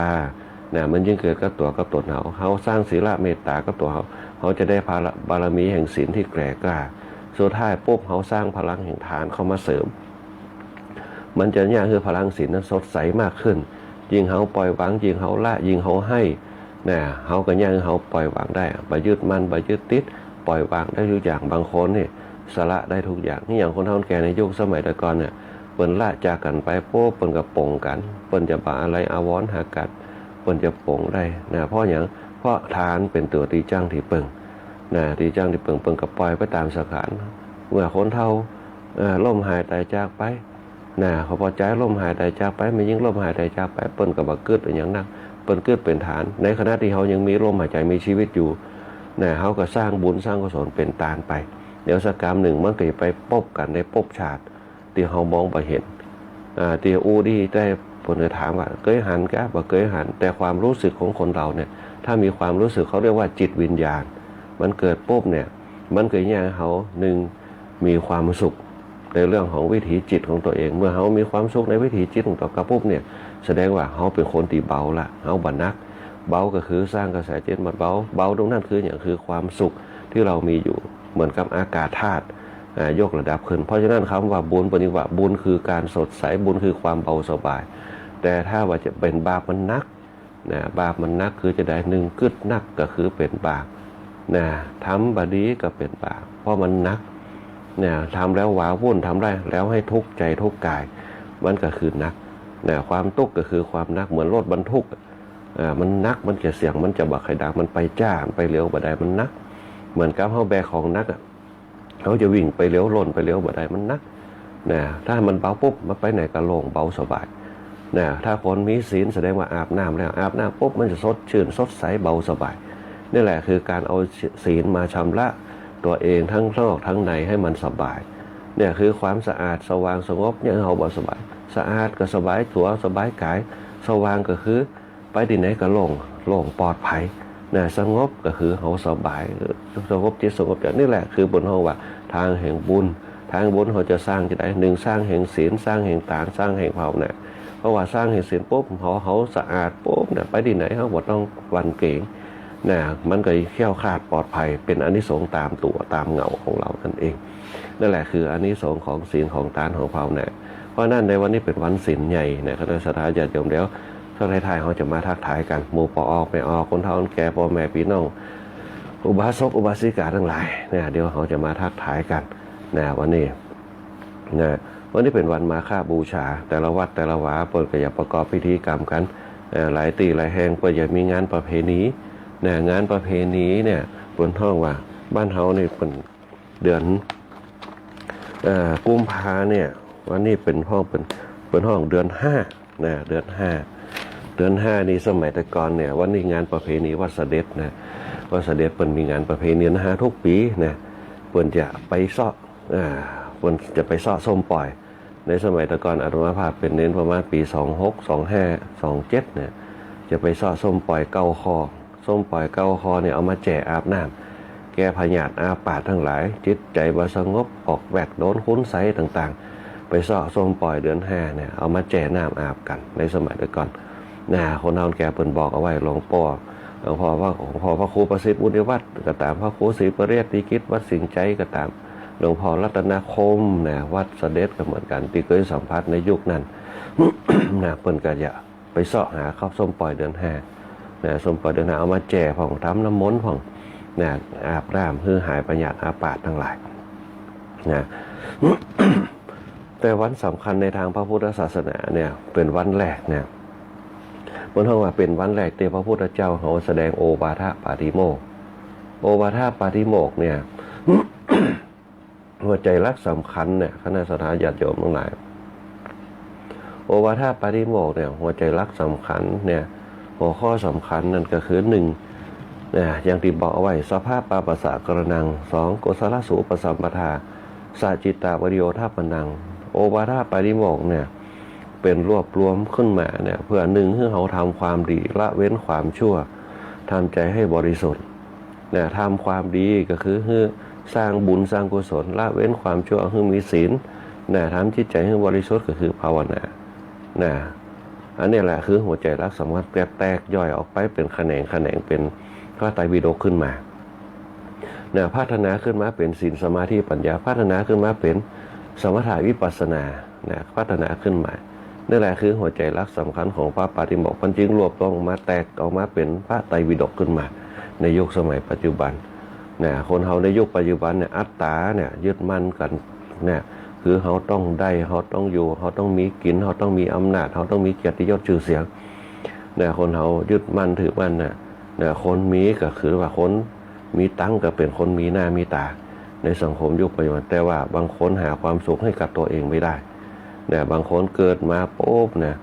เนี่ยมันยิ่งเกิดกับตัวกับตนเขาสร้างศีลเมตตากับตัวเขาจะได้บารมีแห่งศีลที่แก่กล้า สุดท้ายปุ๊บเขาสร้างพลังแห่งทานเข้ามาเสริมมันจะเนี่ยคือพลังศีลนั้นสดใสมากขึ้นยิ่งเขาปล่อยวางยิ่งเขาละยิ่งเขาให้นะเขาก็เนี่ยเขาปล่อยวางได้บ่ยึดมั่นบ่ยึดติดปล่อยวางได้ทุกอย่างบางคนนี่สละได้ทุกอย่างนี่อย่างคนเฒ่าแก่ในยุคสมัยแต่ก่อนเนี่ยเปิ้นละจากกันไปปุ๊บเปิ้นก็ปงกันเปิ้นจะบ่าอะไรอาวรณ์หากันเปิ้นจะปงได้นะเพราะอย่างเพราะทานเป็นตัวตีจ้างที่เปิงนะตีจ้างที่เปิงกับปล่อยไปตามสังขารเมื่อคนเฒ่าล้มหายตายจากไปนะเขาพอใจล้มหายตายจากไปไม่ยิ่งล้มหายตายจากไปเปิ้นก็บ่เกิดอย่างนั้นเปิ้นเกิดเป็นฐานในขณะที่เขายังมีลมหายใจมีชีวิตอยู่นะเขาก็สร้างบุญสร้างกุศลเป็นตานไปเดี๋ยวสักกรรมหนึ่งมันก็ไปพบกันในภพชาติที่เขามองบ่เห็นที่อูดีได้ผลจะถามว่าเคยหันกะบ่เคยหันแต่ความรู้สึกของคนเราเนี่ยถ้ามีความรู้สึกเขาเรียกว่าจิตวิญญาณมันเกิดปุ๊บเนี่ยมันเกิดอย่างเขาหนึ่งมีความสุขในเรื่องของวิถีจิตของตัวเองเมื่อเขามีความสุขในวิถีจิตของตัวกระปุ๊บเนี่ยแสดงว่าเขาเป็นคนที่เบาละเขาบันนักเบาก็คือสร้างกระแสจิตมันเบาตรงนั้นคืออย่างคือความสุขที่เรามีอยู่เหมือนกับอากาศธาตุยกระดับขึ้นเพราะฉะนั้นคำว่าบุญปฏิบัติบุญคือการสดใสบุญคือความเบาสบายแต่ถ้าว่าจะเป็นบาปมันนักนะบาปมันนักคือจะได้หนึ่งกึดนักก็คือเป็นบาปนะทำบดีก็เป็นบาปเพราะมันนักเนี่ยทำแล้วหวาวุ่นทำได้แล้วให้ทุกข์ใจทุกข์กายมันก็คือนักเนี่ยความทุกข์ก็คือความนักเหมือนรถบรรทุกมันนักมันจะเสี่ยงมันจะบักไข่ดักมันไปจ้าไปเร็วบ่ได้มันนักเหมือนกับเขาแบกของนักเขาจะวิ่งไปเร็วล่นไปเร็วบ่ได้มันนักนะถ้ามันเบาปุ๊บมันไปไหนก็โล่งเบาสบายนะถ้าคนมีศีลแสดงว่าอาบน้ำแล้วอาบน้ำปุ๊บมันจะสดชื่นสดใสเบาสบายนี่แหละคือการเอาศีลมาชำระตัวเองทั้งนอกทั้งในให้มันสบายเนี่ยคือความสะอาดสว่างสงบเนี่ยเขาบ่สบายสะอาดก็สบายตัวสบายกายสว่างก็คือไปที่ไหนก็โล่งปลอดภัยนะสงบก็คือเขาสบายสงบจิตสงบใจนี่แหละคือบนเขาว่าทางแห่งบุญทางบุญเขาจะสร้างจะได้หนึ่งสร้างแห่งศีลสร้างแห่งทานสร้างแห่งภาวนาเพราะว่าสร้างแห่งศีลปุ๊บเขาสะอาดปุ๊บเนี่ยไปที่ไหนเขาบ่ต้องวันเก่งนะมันก็เขี้ยวขาดปลอดภัยเป็นอานิสงส์ตามตัวตามเงาของเรานั่นเองนั่นแหละคืออานิสงส์ของศีลของทานของภาวนาเพราะนั่นในวันนี้เป็นวันศีลใหญ่นะคณะสัตยาญาติโยมแล้วท่านไทยเขาจะมาทักทายกันหมู่ปอออกไปออกคนเฒ่าคนแก่พ่อแม่พี่น้องอุบาสกอุบาสิกาทั้งหลายเนี่ยเดี๋ยวเขาจะมาทักทายกันนะวันนี้นะวันนี้เป็นวันมาฆบูชาแต่ละวัดแต่ละวาเปิดก็จะประกอบพิธีกรรมกันหลายตีหลายแห่งเปิดจะมีงานประเพณีนะงานประเพณีเนี่ยบนห้องว่าบ้านเฮานี่เป็นเดือนกุมภาเนี่ยวันนี้เป็นห้องเป็นห้องเดือน5นะเดือน5นี่สมัยแต่ก่อนเนี่ยวันนี้งานประเพณีวัดเสด็จนะวัดเสด็จเปิ่นมีงานประเพณีนะทุกปีนะเปิ่นจะไปเสาะเปิ่นจะไปเสาะส้มปล่อยในสมัยแต่ก่อนอาตมาภาพเป็นเน้นประมาณปี26 25 27เนี่ยจะไปเสาะส้มปล่อยเก้าคอส้มปล่อยเก้าคอเนี่ยเอามาแจกอาบน้ำแก้พยาธิอาปาดทั้งหลายจิตใจบ่สงบออกแวกโดนคุ้นไสต่างๆไปเสาะส้มปล่อยเดือน5เนี่ยเอามาแจกน้ำอาบกันในสมัยแต่ก่อนคนเฒ่าแก่เปิ่นบอกเอาไว้หลวงพ่อพระครูประสิทธิ์บุญวัฒน์ก็ตามพระครูศรีประเรศติกิจวัดสิงห์ใจก็ตามหลวงพ่อรัตนคมนะวัดเสด็จก็เหมือนกันที่เคยสัมผัสในยุคนั้น นะเปิ่นก็จะไปเสาะหาข้าวส้มปล่อยเดือน5นะส้มปล่อยเดือน5เอามาแจกของทำน้ำมนต์ของนะอาบน้ำเพื่อหายพยาธิอาปาดทั้งหลายนะ แต่วันสำคัญในทางพระพุทธศาสนาเนี่ยเป็นวันแรกเนี่ยบนห้องว่าเป็นวันแรกที่พระพุทธเจ้าเขาแสดงโอวาทปาติโมกข์โอวาทปาติโมกข์เนี่ย หัวใจรักสำคัญเนี่ยคณะสัตยาญาติโยมทั้งหลายโอวาทปาติโมกข์เนี่ยหัวใจรักสำคัญเนี่ยหัวข้อสำคัญนั่นก็คือ1เนี่ยอย่างที่บอกเอาไว้สภาพปาปัสสะกรณัง2กุศลสูปสัมปทาสัจจิตาวริโยธาปนังโอวาทปาติโมกข์เนี่ยเป็นรวบรวมขึ้นมาเนี่ยเพื่อหนึ่งให้เขาทำความดีละเว้นความชั่วทำใจให้บริสุทธิ์เนี่ยทำความดีก็คือสร้างบุญสร้างกุศลละเว้นความชั่วให้มีศีลเนี่ยทำจิตใจให้บริสุทธิ์ก็คือภาวนาเนี่ยอันนี้แหละคือหัวใจรักสำคัญแตกย่อยออกไปเป็นแขนงเป็นพระไตรปิฎกขึ้นมา เนี่ยพัฒนาขึ้นมาเป็นศีลสมาธิปัญญาพัฒนาขึ้นมาเป็นสมถะวิปัสสนาเนี่ยพัฒนาขึ้นมานี่แหละคือหัวใจหลักสำคัญของพระปาฏิโมกข์มันจึงรวบรวมมาแตกออกมาเป็นพระไตรปิฎกขึ้นมาในยุคสมัยปัจจุบันเนี่ยคนเฮาในยุคปัจจุบันเนี่ยอัตตาเนี่ยยึดมั่นกันเนี่ยคือเฮาต้องได้เฮาต้องอยู่เฮาต้องมีกินเฮาต้องมีอำนาจเฮาต้องมีเกียรติยศชื่อเสียงเนี่ยคนเฮายึดมั่นถือมั่นเนี่ยคนมีก็คือว่าคนมีตังก็เป็นคนมีหน้ามีตาในสังคมยุคปัจจุบันแต่ว่าบางคนหาความสุขให้กับตัวเองไม่ได้เนี่ยบางคนเกิดมาปุ๊บเนี่ย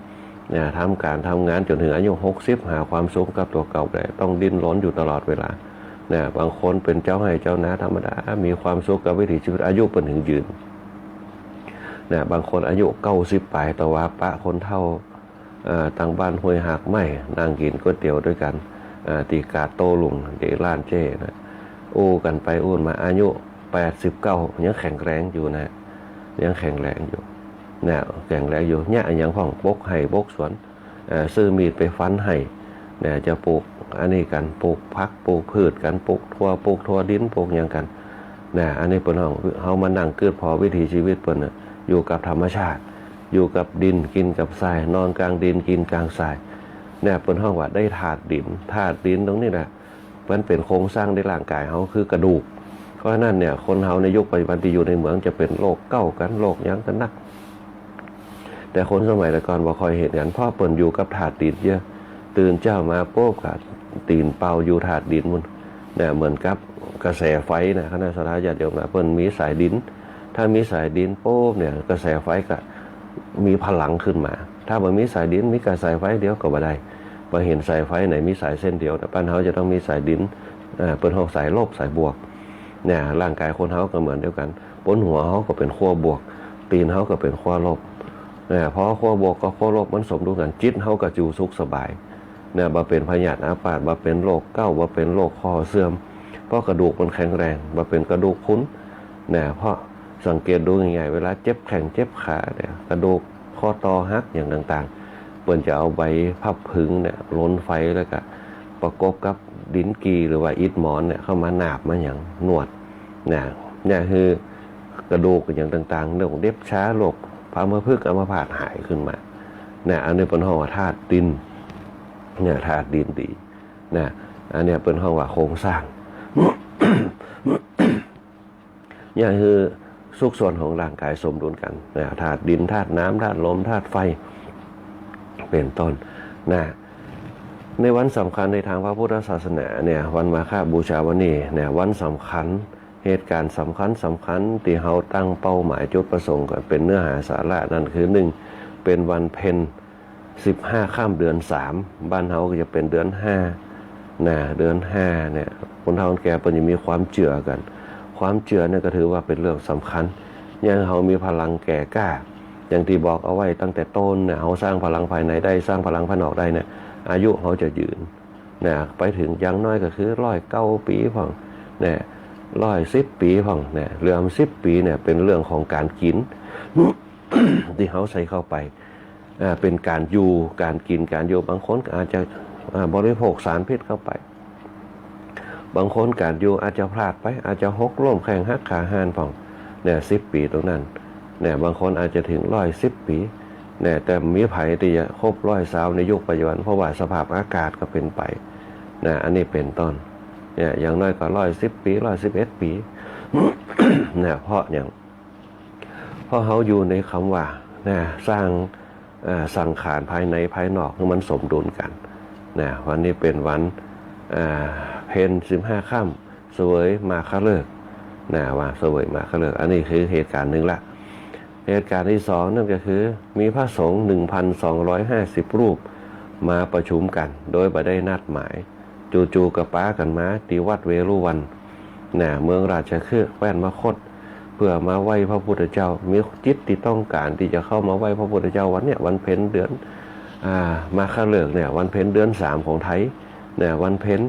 ทำการทำงานจนถึงอายุ60หาความสุขกับตัวเก่าได้ต้องดิ้นรนอยู่ตลอดเวลาเนี่ยบางคนเป็นเจ้าให้เจ้านาธรรมดามีความสุขกับวิถีชีวิตอายุเป็นถึงยืนเนี่ยบางคนอายุ90ปลายแต่ว่าปะคนเฒ่าต่างบ้านห้วยหักไม่นั่งกินก๋วยเตี๋ยวด้วยกันตีกาโตลุงเดล้านเจ้นะอู้กันไปอู้มาอายุ89ยังแข็งแรงอยู่นะยังแข็งแรงอยู่เนี่ยแข็งแรงอยู่เนี่ยอย่างพ่องปกไห่ปกสวนซื้อมีดไปฟันไห่เนี่ยจะปลูกอันนี้กันปลูกพักปลูกพืชกันปลูกทั่วดินปลูกอย่างกันเนี่ยอันนี้เป็นห้องเฮามานั่งเกิดพอวิถีชีวิตเปิ้นอยู่กับธรรมชาติอยู่กับดินกินกับทรายนอนกลางดินกินกลางทรายเนี่ยเป็นห้องว่าได้ธาตุดินตรงนี้นะมันเป็นโครงสร้างในร่างกายเฮาคือกระดูกเพราะฉะนั้นเนี่ยคนเฮาในยุคปัจจุบันที่อยู่ในเมืองจะเป็นโรคเก้ากันโรคยังกันนักแต่คนสมัยก่อนบ่ค่อยเห็นกันเพราะเปิ้นอยู่กับธาตุดินเยอะตื่นเจ้ามาโป๊กกับตีนเป่าอยู่ธาตุดินมันเนี่ยเหมือนกับกระแสไฟนะคณะสัตยาญาติโยมนะเปิ้นมีสายดินถ้ามีสายดินโป๊กเนี่ยกระแสไฟก็มีพลังขึ้นมาถ้าบ่มีสายดินมีกระแสไฟเดียวก็บ่ได้บ่เห็นสายไฟไหนมีสายเส้นเดียวแต่บ้านเฮาจะต้องมีสายดินเปิ้นเฮาสายลบสายบวกเนี่ยร่างกายคนเฮาก็เหมือนเดียวกันบนหัวเฮาก็เป็นขั้วบวกตีนเฮาก็เป็นขั้วลบเนี่ยเพราะขั้วบวกกับขั้วลบมันสมดุลกันจิตเฮาก็อยู่สุขสบายเนี่ยบ่เป็นพยาธิอาพาธบ่เป็นโรคเก้าบ่เป็นโรคคอเสื่อมเพราะกระดูกมันแข็งแรงบ่เป็นกระดูกพรุนเนี่ยเพราะสังเกตดูง่ายๆเวลาเจ็บแข้งเจ็บขาเนี่ยกระดูกข้อต่อหักอย่างต่างๆเปิ้นจะเอาใบพับผึ่งเนี่ยล้นไฟแล้วก็ประกบกับดินกีหรือว่าอิฐหมอนเนี่ยเข้ามานาบมาอย่างนวดเนี่ยคือกระดูกอย่างต่างๆเรื่องเด็บช้าโรคพามาพึกษ์อัมพาตหายขึ้นมาเนี่ยอันนี้เป็นห้องว่าธาตุดินเนี่ยธาตุดินดีเนี่ยอันนี้เป็นห้องว่าโครงสร้าง เนี่ยคือสุขส่วนของร่างกายสมดุลกันเนี่ยธาตุดินธาตุน้ำธาตุลมธาตุไฟเป็นต้นนะในวันสำคัญในทางพระพุทธศาสนาเนี่ยวันมาฆบูชาวันนี้เนี่ยวันสำคัญเหตุการณ์สำคัญที่เราตั้งเป้าหมายจุดประสงค์กันเป็นเนื้อหาสาระนั่นคือ1เป็นวันเพ็ญ15ค่ำเดือน3บ้านเราก็จะเป็นเดือน5นะเดือน5เนี่ยคนเฒ่าคนแก่เพิ่นจะมีความเชื่อกันความเชื่อเนี่ยก็ถือว่าเป็นเรื่องสำคัญยังเรามีพลังแก่กล้าอย่างที่บอกเอาไว้ตั้งแต่ต้นเนี่ยเราสร้างพลังภายในได้สร้างพลังภายนอกได้เนี่ยอายุเขาจะยืนเนี่ยไปถึงอย่างน้อยก็คือ109ปีพ่องเนี่ย110ปีพ่องเนี่ยเรื่อง10ปีเนี่ยเป็นเรื่องของการกิน ที่เขาใส่เข้าไปเป็นการอยู่การกินการอยู่บางคนอาจจะบริโภคสารพิษเข้าไปบางคนการอยู่อาจจะพลาดไปอาจจะหกล้มแข้งหักขาหันพ่องเนี่ย10ปีตรงนั้นเนี่ยบางคนอาจจะถึง110ปีเนี่ยแต่มีไผที่จะครบ120ในยุคปัจจุบันเพราะว่าสภาพอากาศก็เป็นไปนะอันนี้เป็นต้นเนี่ยอย่างน้อยก็110ปี111ปี เนี่ยเพราะเขาอยู่ในคำว่านะสร้างสังขารภายในภายนอกให้มันสมดุลกันนะวันนี้เป็นวันเพ็ญ15ค่ำเสวยมาฆฤกษ์นะว่าเสวยมาฆฤกษ์อันนี้คือเหตุการณ์หนึ่งละเหตุการณ์ที่2นั่นก็คือมีพระสงฆ์ 1,250 รูปมาประชุมกันโดยบ่ได้นัดหมายจู่ๆกับป้ากันมาที่วัดเวรุวันนะเมืองราชคฤห์แคว้นมคธเพื่อมาไหว้พระพุทธเจ้ามีจิตที่ต้องการที่จะเข้ามาไหว้พระพุทธเจ้าวันเนี้ยวันเพ็ญเดือนมาฆฤกษ์เนี่ยวันเพ็ญเดือน3ของไทยเนี่ยวันเพ็ญ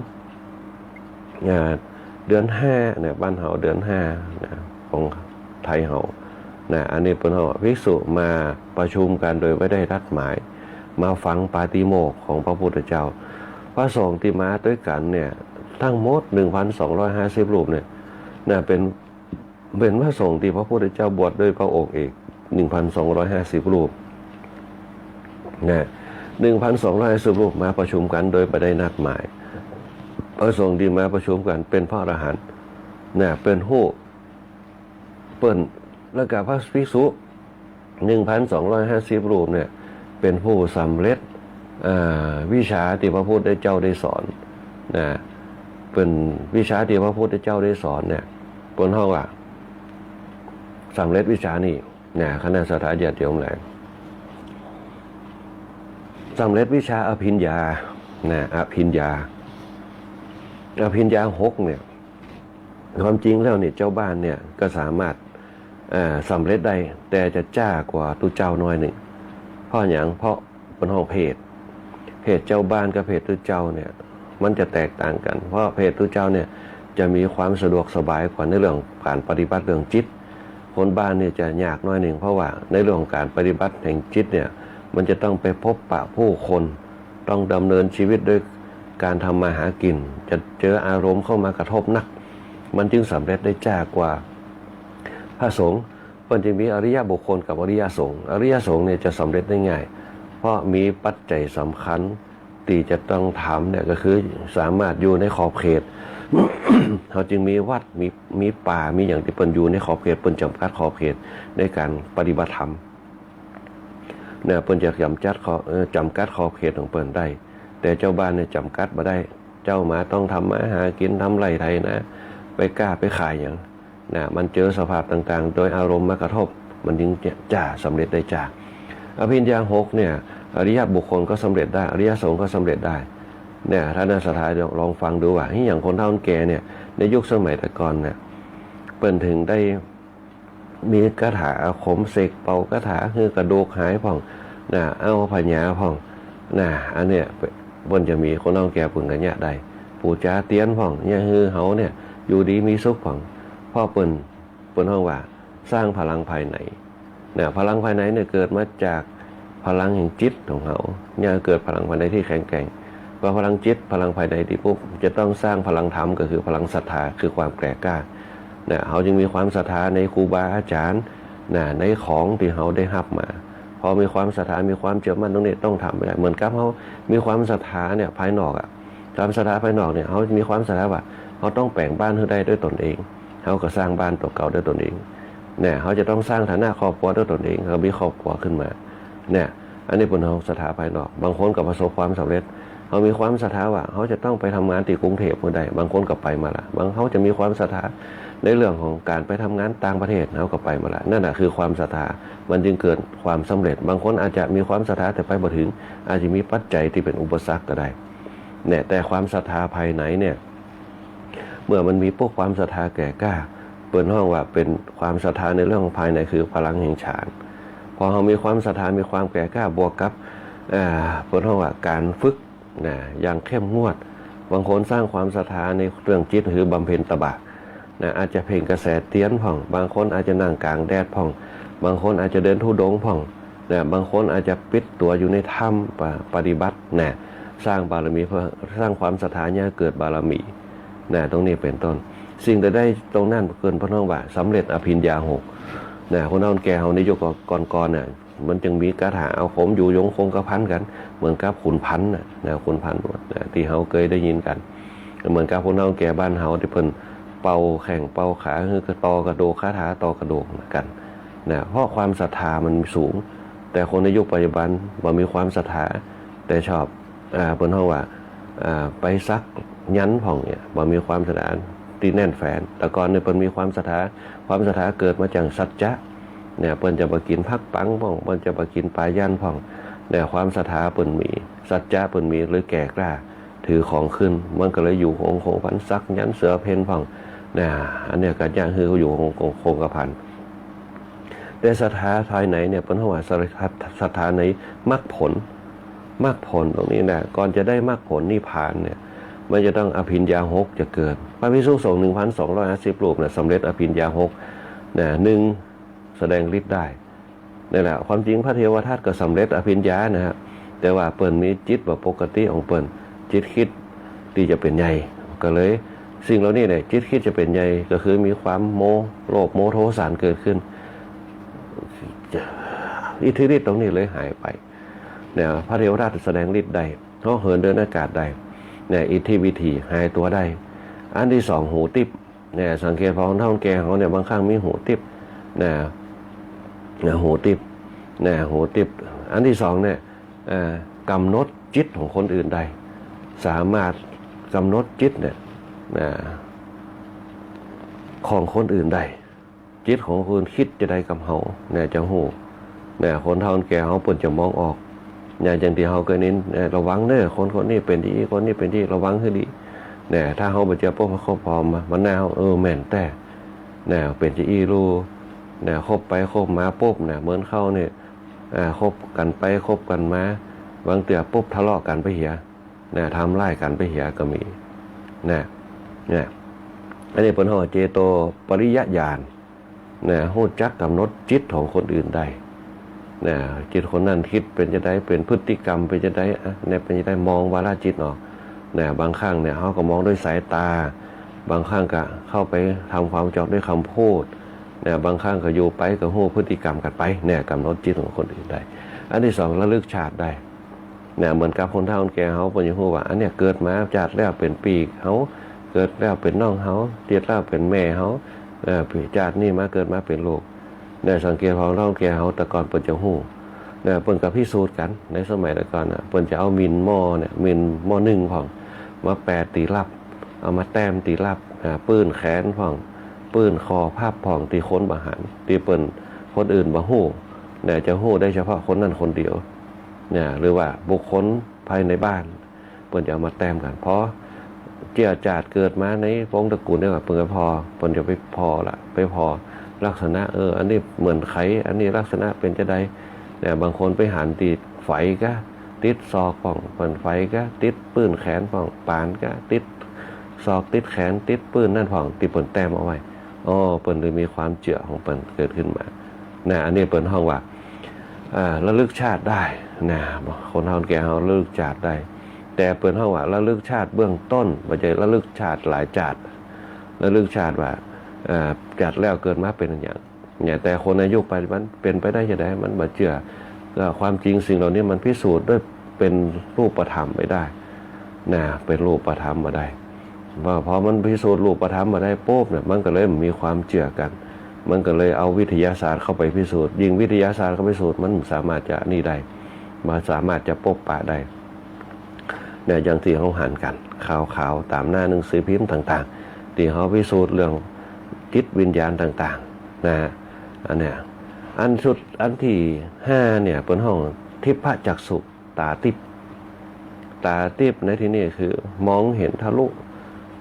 เดือน5เนี่ยบ้านเฮาเดือน5นะของไทยเฮานะอันนี้เป็นภิกษุมาประชุมกันโดยไม่ได้นัดหมายมาฟังปาฏิโมกข์ของพระพุทธเจ้าพระสงฆ์ที่มาด้วยกันเนี่ยทั้งหมด 1,250 รูปเนี่ย นะเป็นพระสงฆ์ที่พระพุทธเจ้าบวชโดยพระองค์เอง 1,250 รูปนะ1,250 รูปมาประชุมกันโดยไม่ได้นัดหมายพระสงฆ์ที่มาประชุมกันเป็นพระอรหันต์นะเป็นผู้เปิ้นแล้วก็พระภิกษุ 1,250 รูปเนี่ยเป็นผู้สำเร็จวิชาที่พระพุทธเจ้าได้สอนนะเป็นวิชาที่พระพุทธเจ้าได้สอนเนี่ยบนห้องว่าสำเร็จวิชานี้นะคณะสัตยาติโยมแหละสำเร็จวิชาอภิญญานะอภิญญา6เนี่ยความจริงแล้วเนี่ยเจ้าบ้านเนี่ยก็สามารถสำเร็จได้แต่จะจ้ากว่าตุเจ้าน้อยหนึ่งเพราะอย่างเพราะเป็นห้องเพศเจ้าบ้านกับเพศตุเจ้าเนี่ยมันจะแตกต่างกันเพราะเพศตุเจ้าเนี่ยจะมีความสะดวกสบายกว่าในเรื่องการปฏิบัติเรื่องจิตคนบ้านเนี่ยจะยากน้อยหนึ่งเพราะว่าในเรื่องการปฏิบัติแห่งจิตเนี่ยมันจะต้องไปพบปะผู้คนต้องดำเนินชีวิตด้วยการทำมาหากินจะเจออารมณ์เข้ามากระทบนักมันจึงสำเร็จได้จ้ากว่าพระสงฆ์มันจะมีอริยบุคคลกับอริยสงฆ์เนี่ยจะสำเร็จได้ง่ายเพราะมีปัจจัยสำคัญที่จะต้องทำเนี่ยก็คือสามารถอยู่ในขอบเขต เขาจึงมีวัดมีป่ามีอย่างที่เปิ้นอยู่ในขอบเขตเปิ้นจำกัดขอบเขตในการปฏิบัติธรรมเนี่ยเปิ้นจะจำกัดขอบเขตของเปิ้นได้แต่เจ้าบ้านเนี่ยจำกัดมาได้เจ้ามาต้องทำมาหากินทำไรไทยนะไปกล้าไปขายอย่างนะมันเจอสภาพต่างๆโดยอารมณ์มากระทบมันจึงจะสำเร็จได้จ้าอภิญญา6เนี่ยอริยบุคคลก็สำเร็จได้อริยสงฆ์ก็สำเร็จได้เนี่ยท่านสถาลองฟังดูว่าอย่างคนเฒ่าคนแก่เนี่ยในยุคสมัยแต่ก่อนเนี่ยเปิ้นถึงได้มีคาถาอาคมเสกเป่ากระถาคือกระดูกหายพ่องนะเอาพญาพ่องนะอันเนี้ยบนจะมีคนเฒ่าแก่ปึงกันเนี่ยได้ปู่จาเตียนพ่องเนี่ยคือเฮาเนี่ยอยู่ดีมีสุขพ่องพ่อเปิ้นห้องว่าสร้างพลังภายในเนี่ยพลังภายในเนี่ยเกิดมาจากพลังแห่งจิตของเขาเนี่ยเกิดพลังภายในที่แข็งแกร่งพอพลังจิตพลังภายในที่ปุ๊บจะต้องสร้างพลังธรรมก็คือพลังศรัทธาคือความแกร่กล้าเนี่ยเขาจึงมีความศรัทธาในครูบาอาจารย์นะในของที่เขาได้รับมาพอมีความศรัทธามีความเชื่อมั่นตรงนี้ต้องทำไปได้เหมือนกับเขามีความศรัทธาเนี่ยภายนอกอ่ะความศรัทธาภายนอกเนี่ยเขามีความศรัทธาว่าเขาต้องแปลงบ้านให้ได้ด้วยตนเองเขาก็สร้างบ้านตัวเก่าด้วยตนเองเนี่ยเขาจะต้องสร้างฐานะครอบครัวด้วยตนเองเขามีครอบครัวขึ้นมาเนี่ยอันนี้เป็นเขาศรัทธาภายนอกบางคนก็ประสบความสำเร็จเขามีความศรัทธาว่าเขาจะต้องไปทำงานที่กรุงเทพเมื่อใดบางคนก็ไปมาละบางเขาจะมีความศรัทธาในเรื่องของการไปทำงานต่างประเทศเขาก็ไปมาละนั่นแหะคือความศรัทธามันจึงเกิดความสำเร็จบางคนอาจจะมีความศรัทธาแต่ไปบ่ถึงอาจจะมีปัจจัยที่เป็นอุปสรรคก็ได้เนี่ยแต่ความศรัทธาภายในเนี่ยเมื่อมันมีพวกความศรัทธาแก่กล้าเปิดห้องว่าเป็นความศรัทธาในเรื่องของภายในคือพลังแห่งฌานพอเขามีความศรัทธามีความแก่กล้าบวกกับเปิดห้องว่าการฝึกนะอย่างเข้มงวดบางคนสร้างความศรัทธาในเรื่องจิตคือบำเพ็ญตบะนะอาจจะเพ่งกระแสเตียนผ่องบางคนอาจจะนั่งกลางแดดผ่องบางคนอาจจะเดินธุดงค์ผ่องนะบางคนอาจจะปิดตัวอยู่ในถ้ำปฏิบัตินะสร้างบารมีเพื่อสร้างความศรัทธาเนี่ยเกิดบารมีนะตรงนี้เป็นต้นสิ่งใดได้ตรงนั้นเกินพระน้องว่าสำเร็จอภิญญา6นะคนเฒ่าแก่เฮาในยุคก่อนๆน่ะมันจึงมีคาถาเอาผมอยู่ยงคงกระพันกันเหมือนกับขุนพันธุ์นะขุนพันธุ์ที่เฮาเคยได้ยินกันเหมือนกับคนเฒ่าแก่บ้านเฮาที่เพิ่นเป่าแข่งเป่าขาคือกระตอกระโดกคาถาตอกระโดกกันนะเพราะความศรัทธามันสูงแต่คนในยุคปัจจุบันบ่มีความศรัทธาแต่ชอบเพิ่นเฮาว่าไปซักยันผ่องเนี่ยบ่มีความศรัทธาที่แน่นแฟนแต่ก่อนเนี่ยเพิ่นมีความศรัทธาเกิดมาจากสัจจะเนี่ยเปิ้นจะมากินพักปังพ่องเปิ้นจะมากินปลาย่านพ่องเนี่ยความศรัทธาเปิ้นมีสัจจะเปิ้นมีหรือแก่กล้าถือของขึ้นมันก็เลยอยู่คงพันซักยันเสือเพนพ่องเนี่ยอันเนี้ยก็อย่างคืออยู่คงกระพันแต่ศรัทธาภายในเนี่ยเปิ้นว่าศรัทธาในมรรคผลตรงนี้นะก่อนจะได้มรรคผลนิพพานเนี่ยมันจะต้องอภิญญา6จะเกิดพระภิกษุสงฆ์ 1,250 รูปเนี่ยสำเร็จอภิญญา6นะ1แสดงฤทธิ์ได้นี่แหละความจริงพระเทวทัตก็สำเร็จอภิญญานะครับแต่ว่าเปิ้นมีจิตแบบปกติของเปิ้นจิตคิดที่จะเป็นใหญ่ก็เลย สิ่งเหล่านี้เนี่ยจิตคิดจะเป็นใหญ่ก็คือมีความโลภโมโทสารเกิดขึ้นอิทธิฤทธิ์ตรงนี้เลยหายไปเนี่ยพระเทวราชแสดงฤทธิ์ได้เขาเหินเดินอากาศได้เนี่ยอิทธิวิธีหายตัวได้อันที่สองหูติบเนี่ยสังเกตพอเท่าแก่เขาเนี่ยบางครั้งมีหูติบเนี่ยหูติบเนี่ยหูติบอันที่สองเนี่ยกำหนดจิตของคนอื่นได้สามารถกำหนดจิตเนี่ยของคนอื่นได้จิตของคนคิดจะได้กับเขาเนี่ยจะหูเนี่ยคนเฒ่าแก่เขาเปิ่นจะมองออกอย่างจังที่เขาเคยนิ้นระวังเด้อคนนี้เป็นดีคนนี้เป็นดีระวังให้ดีเนี่ยถ้าเขาไปเจอพวกเขาพร้อมมันแนวแม่นแต่เนี่ยเป็นจะอีรู้เนี่ยคบไปคบมาปุ๊บเนี่ยเหมือนเข้าเนี่ยคบกันไปคบกันมาบางเตือปุ๊บทะเลาะกันไปเหียเนี่ยทำไล่กันไปเหียก็มีเนี่ยอันนี้เป็นห้อเจโตปริยญาณเนี่ยหูจักกำหนดจิตของคนอื่นได้เนี่ยจิตคนนั้นคิดเป็นจะได้เป็นพฤติกรรมเป็นจะได้เนี่ยเป็นจะได้มองวาระจิตออกเนี่ยบางครั้งเนี่ยเขาก็มองด้วยสายตาบางครั้งก็เข้าไปทำความจอบด้วยคำพูดเนี่ยบางครั้งก็อยู่ไปก็หูพฤติกรรมกันไปเนี่ยกำหนดจิตของคนอื่นได้อันที่สองระลึกชาติได้เนี่ยเหมือนกับคนเฒ่าคนแก่เขาเป็นอย่างหูว่าอันเนี้ยเกิดมาจากแล้วเป็นปีกเขาเกิดแล้วเป็นน้องเขาเกิดแล้วเป็นแม่เขาจากนี่มาเกิดมาเป็นลูกเนี่ยสังเกตของเฒ่าคนแก่เขาแต่ก่อนเปิดจะหูเนี่ยเปิดกับพิสูจน์กันในสมัยแต่ก่อนเปิดจะเอามินหม้อเนี่ยมินหม้อนึ่งของมาแปดตีรับเอามาแต้มตีรับปื้นแขนของปื้นคอภาพผ่องตีค้นบาหารตีเปิ่นคนอื่นบาหูเนี่ยจะหูได้เฉพาะคนนั้นคนเดียวเนี่ยหรือว่าบุคคลภายในบ้านเปิ่นจะเอามาแต้มกันเพราะเจียจาดเกิดมาในวงตระกูลเนี่ยเปิ่นก็พอเปิ่นจะไปพอละไปพอลักษณะอันนี้เหมือนไข่อันนี้ลักษณะเป็นจะได้เนี่ยบางคนไปหันติดไฟก็ติดศอกผ่องเปิ่นไฟก็ติดปื้นแขนผ่องปานก็ติดศอกติดแขนติดปื้นนั่นผ่องติดเปิ่นแต้มเอาไว้เปิ่นเลยมีความเจือของเปิ่นเกิดขึ้นมาเนี่ยอันนี้เปิ่นห้องว่าระลึกชาติได้นะคนเฒ่าแก่เขาระลึกชาติได้แต่เปิ่นห้องว่าระลึกชาติเบื้องต้นบ่ใช่ระลึกชาติหลายชาติระลึกชาติว่าจัดแล้วเกิดมาเป็นอย่างเนี่ยแต่คนอายุปัจจุบันเป็นไปได้จะได้มันบ่เชื่อความจริงสิ่งเหล่านี้มันพิสูจน์ด้วยเป็นรูปธรรมไม่ได้นะเป็นรูปธรรมมาได้ว่าพอมันพิสูจน์รูปธรรมมาได้ปุ๊บเนี่ยมันก็เลยมีความเชื่อกันมันก็เลยเอาวิทยาศาสตร์เข้าไปพิสูจน์ยิ่งวิทยาศาสตร์เข้าไปพิสูจน์มันสามารถจะนี่ได้มาสามารถจะปกปะได้เนี่ยอย่างที่เขาหันกันข่าวตามหน้าหนังสือพิมพ์ต่างๆที่เขาพิสูจน์เรื่องจิตวิญญาณต่างๆนะอันเนี้ยอันที่5เนี่ยเป็นห้องทิพจักษุตาทิพในที่นี้คือมองเห็นทะลุ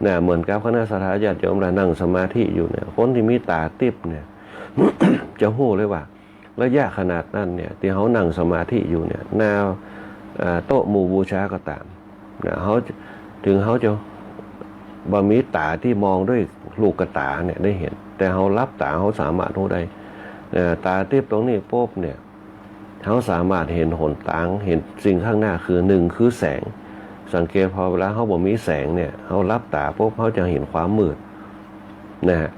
เนี่ยเหมือนกับคณะสัตยาญาติโยมเรานั่งสมาธิอยู่เนี่ยคนที่มีตาทิพเนี่ย จะหู้เลยว่าระยะขนาดนั้นเนี่ยที่เขานั่งสมาธิอยู่เนี่ยแนวโต๊ะหมู่บูชาก็ตามเนี่ยเขาถึงเขาจะบ่มีตาที่มองด้วยลูกตาเนี่ยได้เห็นแต่เขารับตาเขาสามารถรู้ได้ตาทิพย์ตรงนี้ปุ๊บเนี่ยเขาสามารถเห็นหนทางเห็นสิ่งข้างหน้าคือ1คือแสงสังเกตพอเวลาเขาบอกมีแสงเนี่ยเขารับตาปุ๊บเขาจะเห็นความมืดนะฮะ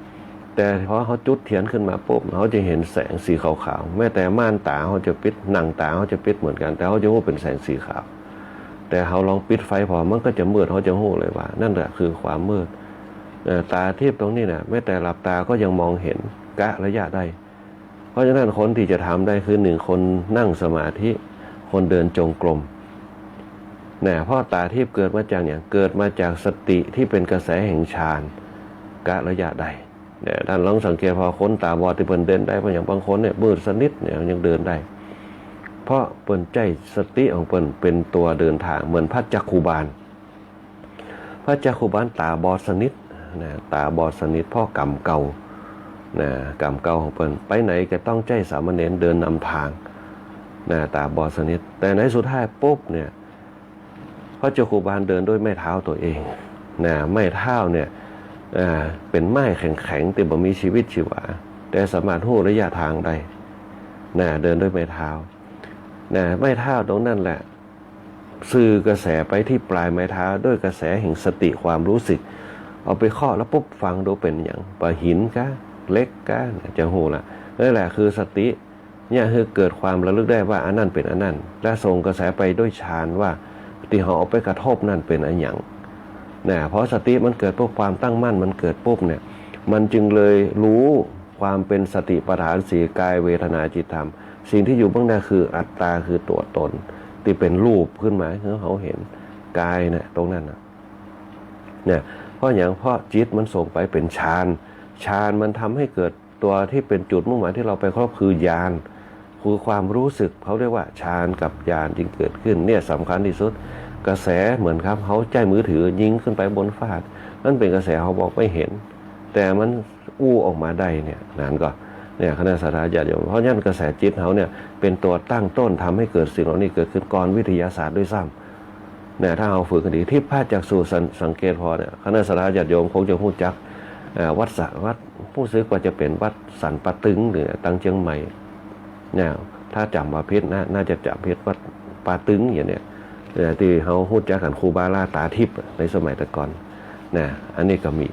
แต่พอเขาจุดเทียนขึ้นมาปุ๊บเขาจะเห็นแสงสีขาวๆแม้แต่ม่านตาเขาจะปิดหนังตาเขาจะปิดเหมือนกันแต่เขาจะรู้เป็นแสงสีขาวแต่เขาลองปิดไฟพอมันก็จะมืดเขาจะรู้เลยว่านั่นแหละคือความมืดตาทิพย์ตรงนี้นะแม้แต่หลับตาก็ยังมองเห็นกะระยะได้เพราะฉะนั้นคนที่จะทำได้คือ1คนนั่งสมาธิคนเดินจงกรมเนี่ยเพราะตาทิพย์เกิดมาจากอย่างเกิดมาจากสติที่เป็นกระแสแห่งฌานกะระยะใดเนี่ยท่านลองสังเกตพอคนตาบอดที่เปิ่นเดินได้เพราะอย่างบางคนเนี่ยมืดสนิทเนี่ยยังเดินได้เพราะเปิ่นใจสติของเปิ่นเป็นตัวเดินทางเหมือนพระจักขุบาลตาบอดสนิทนะตาบอดสนิทเพราะกรรมเก่านะกรรมเก่าของเปิ่นไปไหนก็ต้องใจสามเณรเดินนำทางนะตาบอดสนิทแต่ในสุดท้ายปุ๊บเนี่ยพระจักขุบาลเดินด้วยไม้เท้าตัวเองนะไม้เท้าเนี่ยเป็นไม้แข็งๆแต่บ่มีชีวิตชีวาแต่สามารถหู้ระยะทางได้นะเดินด้วยไม้เท้านะไม้เท้าตรงนั้นแหละสื่อกระแสไปที่ปลายไม้เท้าด้วยกระแสแห่งสติความรู้สึก เอาไปเคาะแล้วปุ๊บฟังดูเป็นอย่างปะหินกะเล็กกะจะหูละนั่นแหละคือสติเนี่ยคือเกิดความระลึกได้ว่าอันนั้นเป็นอันนั้นและส่งกระแสไปด้วยฌานว่าที่เขาเอาไปกระทบนั่นเป็นอันอย่างนะเพราะสติมันเกิดปุ๊บความตั้งมั่นมันเกิดปุ๊บเนี่ยมันจึงเลยรู้ความเป็นสติปัฏฐานสี่กายเวทนาจิตธรรมสิ่งที่อยู่เบื้องหน้าคืออัตตาคือตัวตนที่เป็นรูปขึ้นมาคือเขาเห็นกายเนี่ยตรงนั้นเนี่ยเพราะอย่างเพราะจิตมันส่งไปเป็นฌานมันทำให้เกิดตัวที่เป็นจุดมุ่งหมายที่เราไปครอบคือญาณคือความรู้สึกเขาเรียกว่าฌานกับญาณจึงเกิดขึ้นเนี่ยสำคัญที่สุดกระแสเหมือนครับเขาใจมือถือยิงขึ้นไปบนฟ้านั่นเป็นกระแสเขาบอกไม่เห็นแต่มันอู้ออกมาได้เนี่ยนั่นก็เนี่ยคณะสัตยาญาติโยมเพราะฉะนั้นกระแสจิตเขาเนี่ยเป็นตัวตั้งต้นทำให้เกิดสิ่งเหล่านี้เกิดขึ้นก่อนวิทยาศาสตร์ด้วยซ้ำเนี่ยถ้าเราฝึกกันดีที่พาจากสู่สังเกตพอเนี่ยคณะสัตยาญาติโยมคงจะพูดจักวัดผู้ซื้อกว่าจะเป็นวัดสันปะตึงหรือตังเชียงใหม่เนี่ยถ้าจำมาพิษน่าจะจำพิษวัดปาตึงอย่างเนี้ยที่เขาพูดจักกันครูบาลาตาทิพย์ในสมัยแต่ก่อนเนี่ยอันนี้ก็มี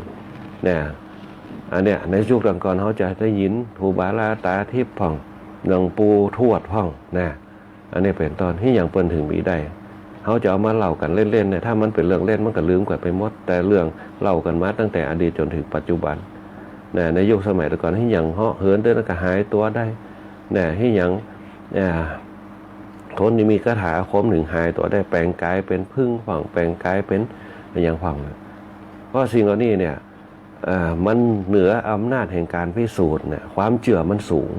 เนี่ยอันเนี้ยในยุคก่อนเขาจะได้ยินครูบาลาตาทิพย์พ่องหลวงปู่ทวดพ่องนะอันนี้เป็นตอนที่อย่างเปิ้นถึงมีได้เขาจะเอามาเล่ากันเล่นๆเนี่ยถ้ามันเป็นเรื่องเล่นมันก็ลืมกันไปหมดแต่เรื่องเล่ากันมาตั้งแต่อดีตจนถึงปัจจุบันเนี่ยในยุคสมัยแต่ก่อนที่อย่างเหาะเหินเดินก็หายตัวได้เนี่ยที่อย่างคนที่มีคาถาอาคมถึงหายตัวได้แปลงกายเป็นพึ่งพ่องแปลงกายเป็นอย่างพ่องเพราะสิ่งเหล่านี้เนี่ยมันเหนืออำนาจแห่งการพิสูจน์เนี่ยความเชื่อมันสูง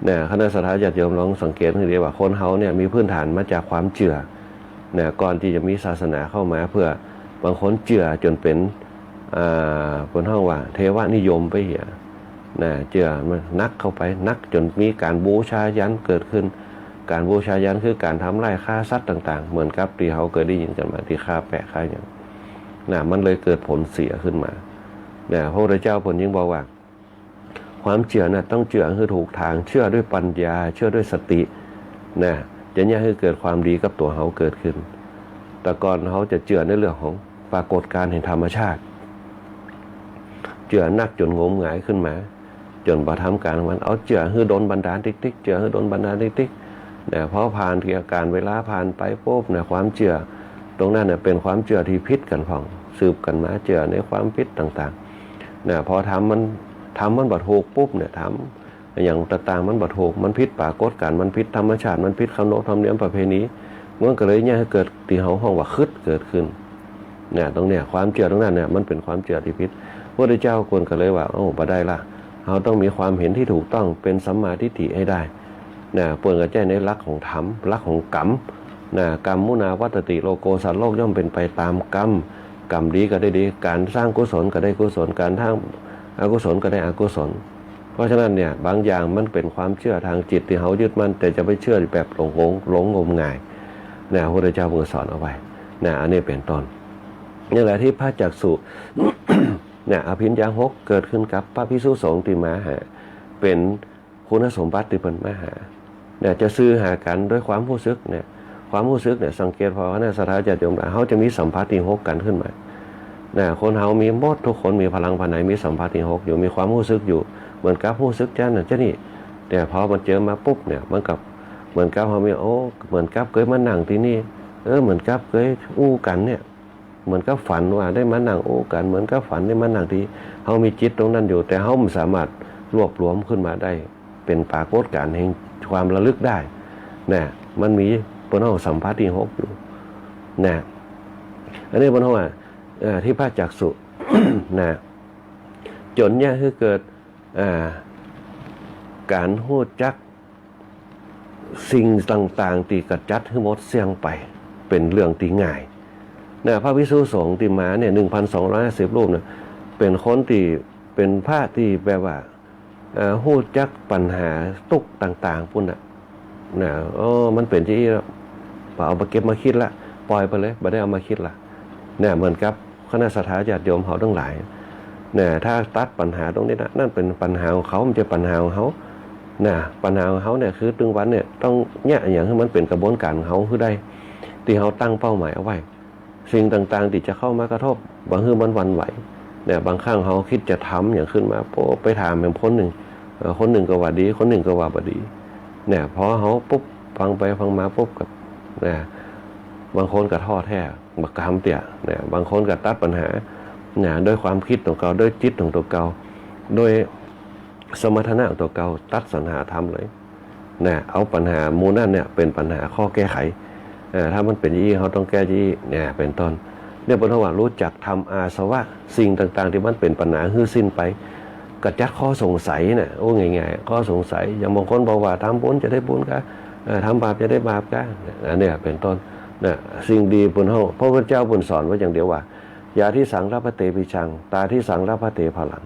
เนี่ยคณะสัตยาญาติโยมลองสังเกตให้ดีว่าคนเขาเนี่ยมีพื้นฐานมาจากความเชื่อเนี่ยก่อนที่จะมีศาสนาเข้ามาเพื่อบางคนเชื่อจนเป็นคนห้องว่าเทวนิยมไปเหี้ยนะเชื่อมันนักเข้าไปนักจนมีการบูชายันเกิดขึ้นการบูชายันคือการทำไร่ฆ่าสัตว์ต่างๆเหมือนกับที่เขาเคยได้ยินกันมาที่ฆ่าแปะฆ่าอย่างนะมันเลยเกิดผลเสียขึ้นมาเนี่ยพระพุทธเจ้าผลยิ่งบอกว่าความเชื่อน่ะต้องเชื่อคือถูกทางเชื่อด้วยปัญญาเชื่อด้วยสตินะจะเนี่ยให้เกิดความดีกับตัวเขาเกิดขึ้นแต่ก่อนเขาจะเชื่อในเรื่องของปรากฏการณ์แห่งธรรมชาติเชื่อนักจนงมงายขึ้นมาจนประทำการมันเอาเชื่อคือโดนบันดาลติ๊กๆเชื่อคือโดนบันดาลติ๊กๆเนี่ยพอผ่านเกี่ยวกับเวลาผ่านไปปุ๊บเนี่ยความเชื่อตรงนั้นเนี่ยเป็นความเชื่อที่พิษกันพ่องสืบกันมาเชื่อในความพิษต่างๆเนี่ยพอทำมันบัดถูกปุ๊บเนี่ยทำอย่างต่างๆมันบัดถูกมันพิษปรากฏการณ์มันพิษธรรมชาติมันพิษขนบธรรมเนียมประเพณีมันก็เลยเนี่ยเกิดตีเขาห้องว่าคึดเกิดขึ้นเนี่ยตรงเนี้ยความเชื่อตรงนั้นเนี่ยมันเป็นความเชื่อที่พิษพระพุทธเจ้าควรก็เลยว่าบ่ได้ละเราต้องมีความเห็นที่ถูกต้องเป็นสัมมาทิฏฐิให้ได้นะเปิดกระแจในหลักของธรรมหลักของกรรมนะกรรมมุนาวัตติโลโกสัตว์โลกย่อมเป็นไปตามกรรมกรรมดีก็ได้ดีการสร้างกุศลก็ได้กุศลการทำอกุศลก็ได้อกุศลเพราะฉะนั้นเนี่ยบางอย่างมันเป็นความเชื่อทางจิตที่เขายึดมั่นแต่จะไปเชื่อแบบหลงงมงายนะพระพุทธเจ้าเพิ่งสอนเอาไว้นะอันนี้เป็นต้นนี่แหละที่พระจักษุ เนี่ยอภิญญา6เกิดขึ้นกับพระภิกษุสงฆ์ที่มาหาเป็นคุณสมบัติที่เป็นมาหาเนี่ยจะซื้อหากันด้วยความรู้สึกเนี่ยความรู้สึกเนี่ยสังเกตพอเนี่ยสัทธาญาติโยมเขาจะมีสัมผัสที่6กันขึ้นมาเนี่ยคนเขามีหมดทุกคนมีพลังภายในมีสัมผัสที่6อยู่มีความรู้สึกอยู่เหมือนกับรู้สึกจ้านั่นจ้านี่แต่พอมันเจอมาปุ๊บเนี่ยมันกับเหมือนกับเขามีเหมือนกับเคยมานั่งที่นี่เหมือนกับเคยอู้กันเนี่ยเหมือนกับฝันว่าได้มานั่งโอ้กันเหมือนกับฝันได้มานั่งที่เขามีจิตตรงนั้นอยู่แต่เขาไม่สามารถรวบรวมขึ้นมาได้เป็นปรากฏการณ์แห่งความระลึกได้นะมันมีปนห้องสัมผัสที่6อยู่นะอันนี้ปนห้องที่พระจักษุ นะจนเนี่ยคือเกิดการหู้จักสิ่งต่างๆที่กระจัดให้หมดเสี่ยงไปเป็นเรื่องที่ง่ายนะพระภิกษุสงฆ์ที่มาเนี่ย 1,250 รูปเนี่ยเป็นคนที่เป็นพระที่แปลว่าหู้จักปัญหาตุกต่างๆพุ่นน่ะนะมันเป็นที่เอามาเก็บมาคิดละปล่อยไปเลยไม่ได้เอามาคิดละเนี่ยเหมือนกับคณะสัตยาญาติโยมเขาทั้งหลายเนี่ยถ้าตัดปัญหาตรงนี้นะนั่นเป็นปัญหาของเขามันจะปัญหาของเขานะปัญหาของเขาเนี่ยคือตึงวันเนี่ยต้องเนี่ยอย่างที่มันเป็นกระบวนการของเขาคือได้ที่เขาตั้งเป้าหมายเอาไว้สิ่งต่างๆที่จะเข้ามากระทบบางทีมันวันไหว เนี่ยบางครั้งเขาคิดจะทำอย่างขึ้นมาโป๊ไปถามเป็นคนหนึ่งก็ว่าดีคนหนึ่งก็ว่าบ่ดีเนี่ยพอเขาปุ๊บฟังไปฟังมาปุ๊บกับเนี่ยบางคนก็ท้อแท้บักกะทำเตี่ยเนี่ยบางคนก็ตัดปัญหาเนี่ยด้วยความคิดของเขาด้วยจิตของตัวเขาด้วยสมรรถนะของตัวเขาตัดสรรหาทำเลยเนี่ยเอาปัญหามูนั่นเนี่ยเป็นปัญหาข้อแก้ไขถ้ามันเป็นยี่เขาต้องแก้ยี่เนี่ยเป็นต้นเนี่ยเป็นว่ารู้จักทำอาสวะสิ่งต่างๆที่มันเป็นปัญหาฮื้อสิ้นไปกระจัดข้อสงสัยเนี่ยโอ้ง่ายๆข้อสงสัยอย่างบางคนบอกว่าทำบุญจะได้บุญกันทำบาปจะได้บาปกันเนี่ยเป็นต้นเนี่ยสิ่งดีบนห้องพระพุทธเจ้าบนสอนไว้อย่างเดียวว่ายาที่สังรับพระเตปิชังตาที่สังรับพระเตพลัง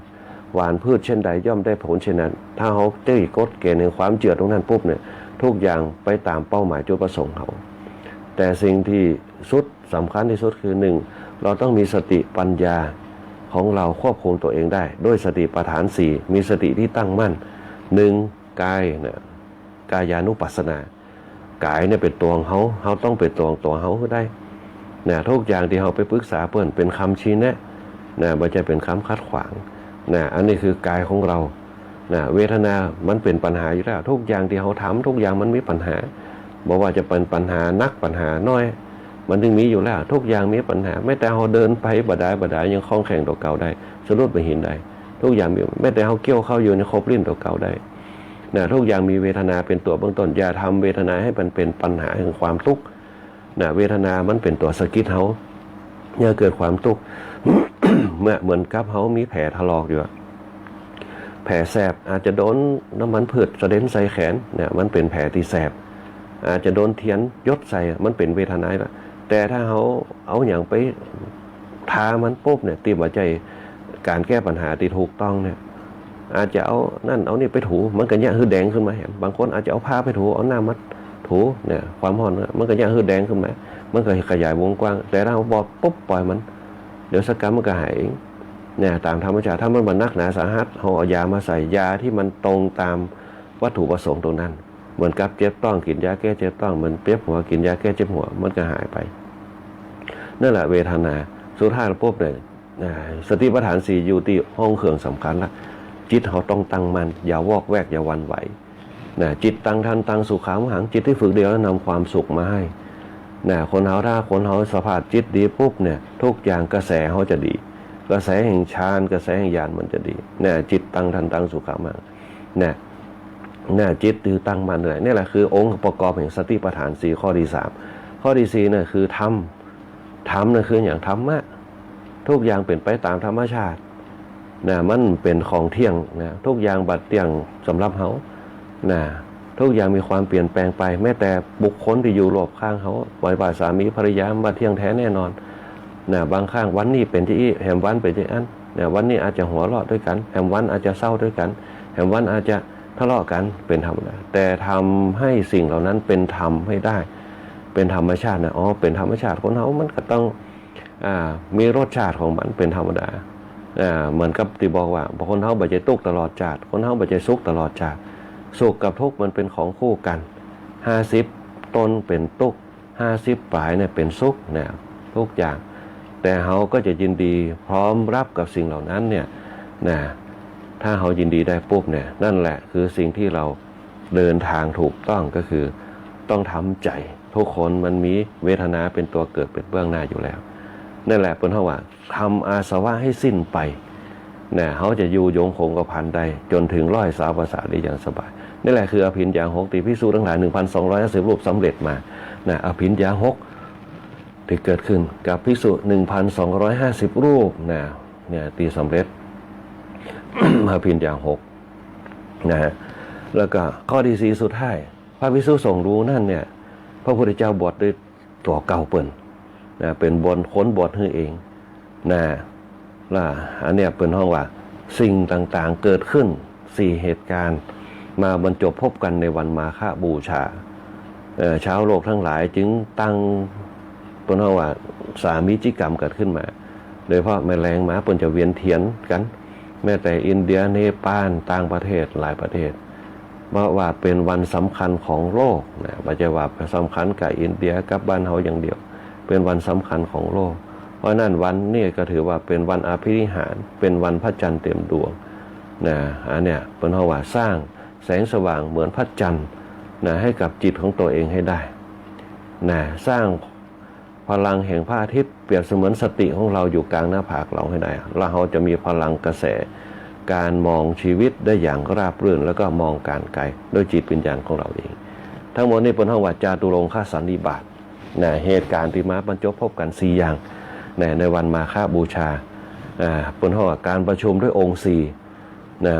หวานพืชเช่นใดย่อมได้ผลเช่นนั้นถ้าเขาได้กฎเกณฑ์ในความเจือตรงนั้นปุ๊บเนี่ยทุกอย่างไปตามเป้าหมายจุดประสงค์เขาแต่สิ่งที่สุดสำคัญที่สุดคือหนึ่งเราต้องมีสติปัญญาของเราควบคุมตัวเองได้ด้วยสติปัฏฐานสี่มีสติที่ตั้งมั่นหนึ่งกายเนี่ยกายานุปัสสนากายเนี่ยเป็นตัวเขาต้องเป็นตัวเขาก็ได้นะทุกอย่างที่เขาไปปรึกษาเพื่อนเป็นคำชี้แนะนะไม่ใช่เป็นคำคัดขวางนะอันนี้คือกายของเรานะเวทนามันเป็นปัญหาอยู่แล้วทุกอย่างที่เขาทำทุกอย่างมันมีปัญหาบอกว่าจะเป็นปัญหานักปัญหาน้อยมันถึงมีอยู่แล้วทุกอย่างมีปัญหาแม้แต่เขาเดินไปบดายยังคล่องแคล่งตัวเก่าได้สรุปไปหินได้ทุกอย่างมีแม้แต่เขาเกี่ยวเข้าอยู่ในครบลิ้นตัวเก่าได้นะทุกอย่างมีเวทนาเป็นตัวเบื้องต้นอย่าทำเวทนาให้มันเป็นปัญหาแห่งความทุกข์นะเวทนามันเป็นตัวสะกิดเขาอย่าเกิดความทุกข์ เมื่อเหมือนกับเขามีแผลถลอกอยู่แผลแสบอาจจะโดนน้ำมันพืชกระเด็นใส่แขนเนี่ยมันเป็นแผลที่แสบอาจจะโดนเทียนยศใส่มันเป็นเวทนาแล้วแต่ถ้าเขาเอาอย่างไปทามันปุ๊บเนี่ยตีหัวใจการแก้ปัญหาที่ถูกต้องเนี่ยอาจจะเอานั่นเอานี่ไปถูมันก็เนี่ยคือแดงขึ้นมาเห็นบางคนอาจจะเอาผ้าไปถูเอาหน้ามัดถูเนี่ยความร้อนมันก็เนี่ยคือแดงขึ้นมามันก็ขยายวงกว้างแต่ถ้าเราบอกปุ๊บปล่อยมันเดี๋ยวสักกรรมมันก็หายเองเนี่ยตามธรรมชาติถ้ามันนักหนาสาหัสเอายามาใส่ยาที่มันตรงตามวัตถุประสงค์ตรงนั้นเหมือนกับเจ็บต้องกินยาแก้เจ็บต้องเหมือนเจ็บหัวกินยาแก้เจ็บหัวมันก็หายไปนั่นแหละเวทนาสุดท้ายเราปุ๊บเลยสติปัฏฐานสี่อยู่ที่ห้องเครื่องสำคัญละจิตเขาต้องตั้งมันอย่าวอกแวกอย่าวันไหวจิตตั้งทันตั้งสุขามหังจิตที่ฝึกเดียวแล้วนำความสุขมาให้คนเขาถ้าคนเขาสภาพจิตดีปุ๊บเนี่ยทุกอย่างกระแสเขาจะดีกระแสแห่งฌานกระแสแห่งญาณมันจะดีจิตตั้งทันตั้งสุขามหังจิตคือตั้งมันเลยนี่แหละคือองค์ประกอบแห่งสติปัฏฐานสี่ข้อที่สามข้อที่สี่เนี่ยคือธรรมเนี่ยคืออย่างธรรมะทุกอย่างเป็นไปตามธรรมชาติมันเป็นของเที่ยงทุกอย่างบัดเที่ยงสำหรับเขาทุกอย่างมีความเปลี่ยนแปลงไปแม้แต่บุคคลที่อยู่รอบข้างเขาไว้บ่าสามีภรรยาบัดเที่ยงแท้แน่นอนบางข้างวันนี้เป็นที่แหมวันเป็นที่อันวันนี้อาจจะหัวเราะด้วยกันแหมวันอาจจะเศร้าด้วยกันแหมวันอาจจะทะเลาะกันเป็นธรรมดาแต่ทำให้สิ่งเหล่านั้นเป็นธรรมให้ได้เป็นธรรมชาติเป็นธรรมชาติคนเขามันก็ต้องมีรสชาติของมันเป็นธรรมดาเหมือนกับที่บอกว่าคนเขาบ่ใจตุกตลอดชาติคนเขาบ่ใจสุขตลอดชาติสุขกับทุกข์มันเป็นของคู่กัน50ต้นเป็นตุก50ปลายเนี่ยเป็นสุขทุกอย่างแต่เขาก็จะยินดีพร้อมรับกับสิ่งเหล่านั้นเนี่ยถ้าเขายินดีได้ปุ๊บเนี่ยนั่นแหละคือสิ่งที่เราเดินทางถูกต้องก็คือต้องทำใจทุกคนมันมีเวทนาเป็นตัวเกิดเป็นเบื้องหน้าอยู่แล้วนั่นแหละเป็นเพราะว่าทำอาสวะให้สิ้นไปเขาจะอยู่ยงคงกระพันได้จนถึงร้อยสาวภาษาได้อย่างสบายนี่แหละคืออภิญญา6ที่ภิกษุทั้งหลาย 1,250 รูปสำเร็จมาอภิญญา6ที่เกิดขึ้นกับภิกษุ 1,250 รูปที่สำเร็จ อภิญญา6แล้วก็ข้อที่สี่สุดท้ายพระภิกษุทรงรู้นั่นเนี่ยพระพุทธเจ้าบวชด้วยตัวเก่าเปิ้นเป็นบนค้นบวชให้เองอันเนี้ยเป็นห้องว่าสิ่งต่างๆเกิดขึ้น4เหตุการณ์มาบรรจบพบกันในวันมาฆบูชาชาวโลกทั้งหลายจึงตั้งเป็นห้องว่าสามิจิกรรมเกิดขึ้นมาโดยเพราะแมลงหมาเปิ้นจะเวียนเทียนกันแม้แต่อินเดียเนปาลต่างประเทศหลายประเทศว่าเป็นวันสำคัญของโลกไม่ใช่ว่าสำคัญกับอินเดียกับบ้านเฮาอย่างเดียวเป็นวันสำคัญของโลก เพราะนั้นวันนี้ก็ถือว่าเป็นวันอภินิหารเป็นวันพระจันทร์เต็มดวงนะอันเนี้ยเป็นว่าสร้างแสงสว่างเหมือนพระจันทร์นะให้กับจิตของตัวเองให้ได้นะสร้างพลังแห่งพระอาทิตย์เปรียบเสมือนสติของเราอยู่กลางหน้าผากเราให้ได้แล้วเราจะมีพลังกระแสการมองชีวิตได้อย่างราบรื่นแล้วก็มองการไกลด้วยจิตวิญญาณของเราเองทั้งหมดนี้เป็นห้องวัดจาตุรงคสันนิบาตนะเหตุการณ์ที่มาบรรจบพบกัน4อย่างในวันมาฆบูชาเป็นห้องการประชุมด้วยองค์4นะ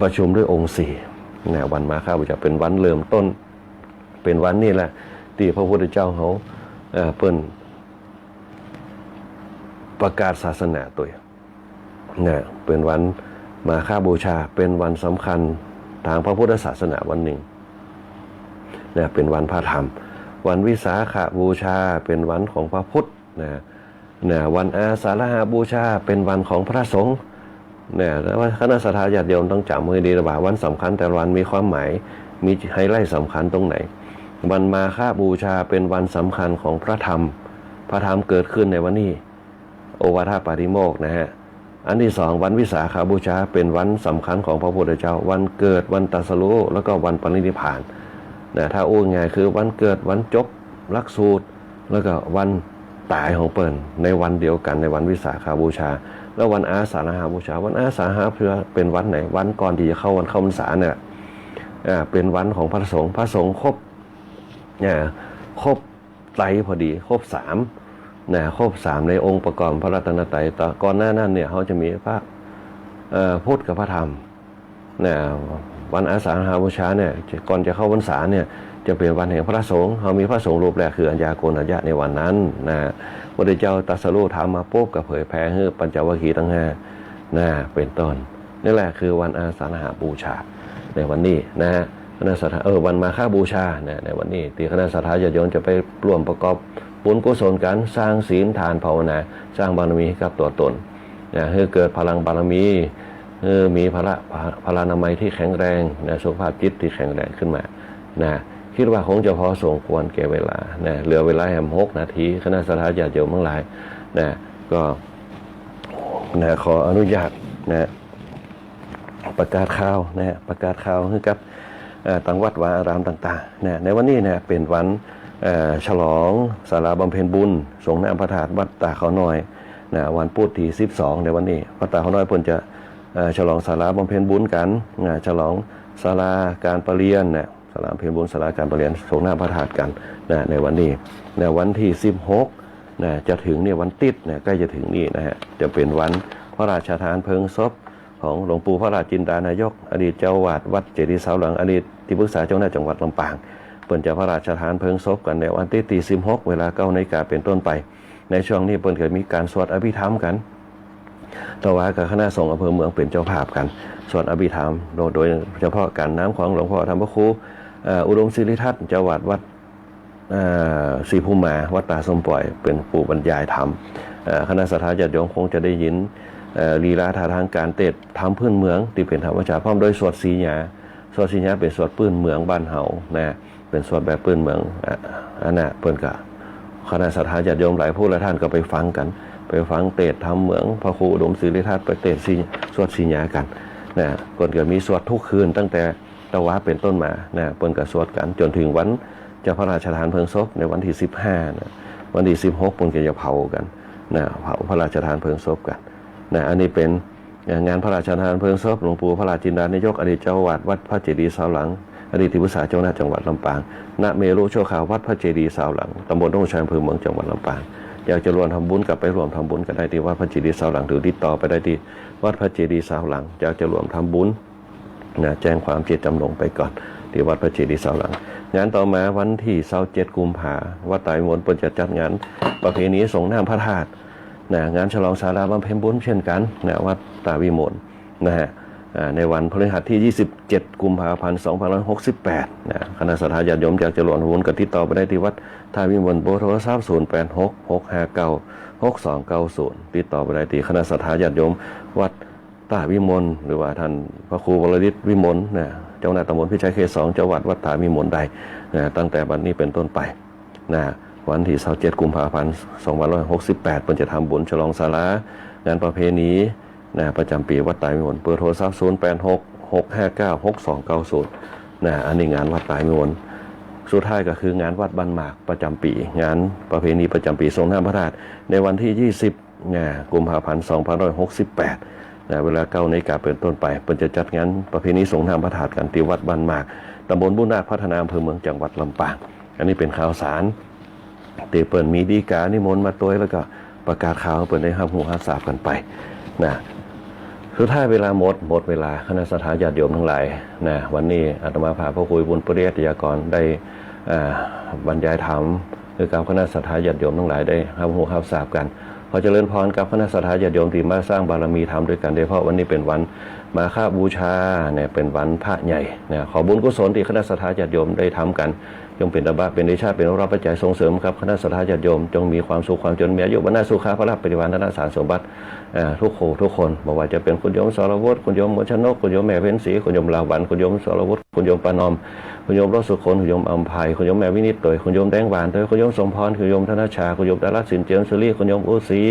ประชุมด้วยองค์4นะวันมาฆบูชาเป็นวันเริ่มต้นเป็นวันนี้แหละที่พระพุทธเจ้าเขาเปิ้นประกาศศาสนาตัวเนี่ยเป็นวันมาฆบูชาเป็นวันสำคัญทางพระพุทธศาสนาวันหนึ่งเนี่ยเป็นวันพระธรรมวันวิสาขบูชาเป็นวันของพระพุทธเนี่ยวันอาสาฬหบูชาเป็นวันของพระสงฆ์เนี่ยแล้วคณะสัตยาติโยมต้องจำให้ดีว่าวันสำคัญแต่วันมีความหมายมีไฮไลท์สำคัญตรงไหนวันมาฆบูชาเป็นวันสำคัญของพระธรรมพระธรรมเกิดขึ้นในวันนี้โอวาทปาฏิโมกข์นะฮะอันที่2วันวิสาขบูชาเป็นวันสำคัญของพระพุทธเจ้าวันเกิดวันตรัสรู้แล้วก็วันปรินิพพานนะถ้าอู้ง่ายคือวันเกิดวันจบหลักสูตรแล้วก็วันตายของเปิ้นในวันเดียวกันในวันวิสาขบูชาแล้ววันอาสาฬหบูชาวันอาสาฬหบูชาเป็นวันไหนวันก่อนที่จะเข้าวันเข้าพรรษาเนี่ยเป็นวันของพระสงฆ์ครบไตรพอดีครบ3ครบ3ในองค์ประกอบพระรัตนตรัยต่อก่อนหน้านั้นเนี่ยเขาจะมีพระพุทธกับพระธรรมวันอาสาฬหบูชาเนี่ยก่อนจะเข้าพรรษาเนี่ยจะเป็นวันแห่งพระสงฆ์เขามีพระสงฆ์รูปแรกคืออัญญาโกณัญญะในวันนั้นพระพุทธเจ้าตรัสรู้ธรรมมาปุ๊บก็เผยแผ่ให้ปัญจวัคคีย์ทั้ง5เป็นต้นนี่แหละคือวันอาสาฬหบูชาในวันนี้คณะสัตยาวันมาฆบูชาในวันนี้ที่คณะสัตยาติโยมจะไปร่วมประกอบบุญกุศลกันสร้างศีลทานภาวนาสร้างบารมีให้กับตัวตนให้เกิดพลังบารมีมีพลานามัยที่แข็งแรงสุขภาพจิตที่แข็งแรงขึ้นมาคิดว่าคงจะพอสมควรแก่เวลาเหลือเวลาแค่6 นาทีคณะสัตยาติโยมทั้งหลายก็ขออนุญาตประกาศข่าวประกาศข่าวให้กับต่างวัดวาอารามต่างๆในวันนี้เป็นวันฉลองศาลาบำเพ็ญบุญสงฆ์น้ำพระธาตุวัดตาเขาน้อยวันพุธที่12ในวันนี้วัดตาเขาน้อยเพิ่นจะฉลองศาลาบำเพ็ญบุญกันฉลองศาลาการประเรียนศาลาบำเพ็ญบุญศาลาการประเรียนสงฆ์น้ำพระธาตุกันในวันนี้วันที่16จะถึงวันติดใกล้จะถึงนี่จะเป็นวันพระราชทานเพลิงศพของหลวงปู่พระราชจินดานายกอดีตเจ้าวาดวัดเจดีย์เสาหลังอดีตที่ปรึกษาเจ้าหน้าจังหวัดลำปางเปิ่นจะพระราชทานเพลิงศพกันในวันที่16เวลา9 นาฬิกาเป็นต้นไปในช่วงนี้เปิ่นเกิดมีการสวดอภิธรรมกันถวายกับคณะสงฆ์อำเภอเมืองเป็นเจ้าภาพกันสวดอภิธรรมโดยเฉพาะการน้ำของหลวงพ่อธรรมครูอุดมศิริทัศน์เจ้าวาดวัดศรีภูมิมาวัดตาสมปล่อยเป็นผู้บรรยายธรรมคณะสัตยาติโยมคงจะได้ยินลีลาท่าทางการเตะทำพื้นเมืองที่เป็นธรรมชาติพร้อมโดยสวดสีหญาเป็นสวดพื้นเมืองบ้านเฮาเป็นสวดแบบพื้นเมืองอันน่ะเปิ้นก็คณะสัตยาติโยมหลายผู้หลายท่านก็ไปฟังกันไปฟังเตะทำเมืองพระครูอุดมศิริทัศน์ไปเตะสวดสีหญากันเปิ้นก็มีสวดทุกคืนตั้งแต่ตะวะเป็นต้นมาเปิ้นก็สวดกันจนถึงวันจะพระราชทานเพลิงศพในวันที่15วันที่16เปิ้นก็จะเผากันเผาพระราชทานเพลิงศพกันอันนี้เป็นงานพระราชทานเพลิงศพหลวงปู่พระราชจินดานายกอดีตเจ้าวาดวัดพระเจดีย์เสาหลังอดีตที่ปรึกษาเจ้าหน้าจังหวัดลำปางณเมรุชั่วคราววัดพระเจดีย์เสาหลังตำบลดงชัยอำเภอเมืองจังหวัดลำปางอยากจะรวมทำบุญกับไปรวมทำบุญกันได้ที่วัดพระเจดีย์เสาหลังหรือติดต่อไปได้ที่วัดพระเจดีย์เสาหลังอยากจะรวมทำบุญแจ้งความเจตจำนงไปก่อนที่วัดพระเจดีย์เสาหลังงานต่อมาวันที่27 กุมภาพันธ์วัดไตรมนต์เปิดจัดงานประเพณีสงฆ์น้ำพระธาตุงานฉลองศาลาบำเพ็ญบุญเช่นกันวัดตาวิมลในวันพฤหัสที่27 กุมภาพันธ์ 2568คณะสัตยาติโยมอยากจะรวมทำบุญก็ติดต่อไปได้ที่วัดตาวิมลเบอร์โทรศัพท์0866596290ติดต่อไปได้ที่คณะสัตยาติโยมวัดตาวิมลหรือว่าท่านพระครูวรฤทธิ์วิมลเจ้าหน้าตำบลพิชัยเขต 2จังหวัดวัดตาวิมลใดตั้งแต่บัดนี้เป็นต้นไป วันที่27กุมภาพันธ์2568เพิ่นจะทำบุญฉลองศาลางานประเพณีนะประจำปีวัดตายมิมลเปิดโทรศัพท์0866596290นะอันนี้งานวัดตายมิมลสุดท้ายก็คืองานวัดบ้านหมากประจำปีงานประเพณีประจำปีทรงน้ำพระธาตุในวันที่20กุมภาพันธ์2568นะเวลา9 นาฬิกาเป็นต้นไปเพิ่นจะจัดงานประเพณีทรงน้ำพระธาตุกันที่วัดบ้านหมากตำบลบุญนาคพัฒนาอำเภอเมืองจังหวัดลำปางอันนี้เป็นข่าวสารตีเปิดมีดีกานิมนต์มาตัวแล้วก็ประกาศข่าวเปิดได้รับหูรับทราบกันไปนะสุดท้ายเวลาหมดเวลาคณะสัตยาญาติโยมทั้งหลายนะวันนี้อาตมาภาพระครูบุญปริยัติยากรได้บรรยายธรรมคือกับคณะสัตยาญาติโยมทั้งหลายได้รับหูรับทราบกันขอเจริญพรกับคณะสัตยาญาติโยมที่มาสร้างบารมีธรรมด้วยกันโดยเฉพาะวันนี้เป็นวันมาฆบูชาเนี่ยเป็นวันพระใหญ่เนี่ยขอบุญกุศลที่คณะสัตยาญาติโยมได้ทำกันจงเป็นตบะเป็นดิชาเป็นรับปัจจัยส่งเสริมครับคณะสัตยาญาติโยมจงมีความสุขความเจริญมีอายุวันนาสุขาพระปฏิวานธนสารสมบัติทุกคนบอกว่าจะเป็นคุณโยมสรวุฒิคุณโยมมชนกคุณโยมแม่เพ็ญศรีคุณโยมลาวันคุณโยมสรวุฒิคุณโยมปานอมคุณโยมรสสุคนคุณโยมอัมภัยคุณโยมแม่วินิจตยคุณโยมแดงหวานตยคุณโยมสมพรคุณโยมธนชาคุณโยมดารัตสินเจียมสุรีคุณโยมอุศรี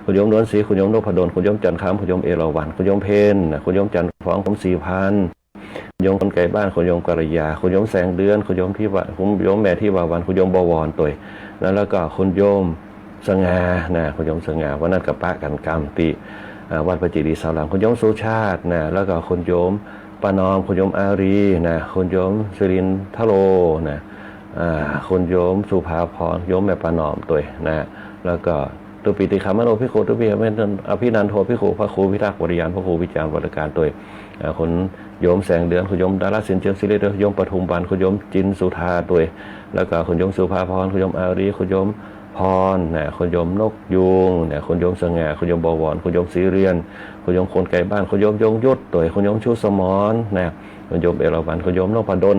คุณโยมนวลศรีคุณโยมนพดลคุณโยมจันทร์คำคุณโยมเอราวัณคุณโยมเพนคุณโยมจันทร์ฟองคุณ4,000คุณโยมคนไก่บ้านคุณโยมกัลยาคุณโยมแสงเดือนคุณโยมที่ว่าคุณโยมแม่ที่ว่าวันคุณโยมบวรตยแล้วก็คุณโยมสง่านะคุณโยมสง่าวันนั้นกับปะกันกรรมติวัดประจิตรีสาวหลังคุณโยมสุชาตินะแล้วก็คุณโยมปานอมคุณโยมอารีนะคุณโยมสิรินทโลนะคุณโยมสุภาพรโยมแม่ปานอมตัวนะแล้วก็ตุปิติขามโนพิโคตุปิอภินันโทพิโคพระครูพิทักษ์บริยานพระครูวิจารณ์วรการตัวคุณโยมแสงเดือนคุณโยมดาราสินเชียงศิริคุณโยมปทุมบันคุณโยมจินสุธาตัวแล้วก็คุณโยมสุภาพรคุณโยมอารีคุณโยมพรนะคุณโยมนกยูงนะคุณโยมสง่าคุณโยมบวรคุณโยมศรีเรียนคุณโยมคนไก่บ้านคุณโยมยงยุทธตัวคุณโยมชูสมรนะคุณโยมเอราวัณคุณโยมนพดล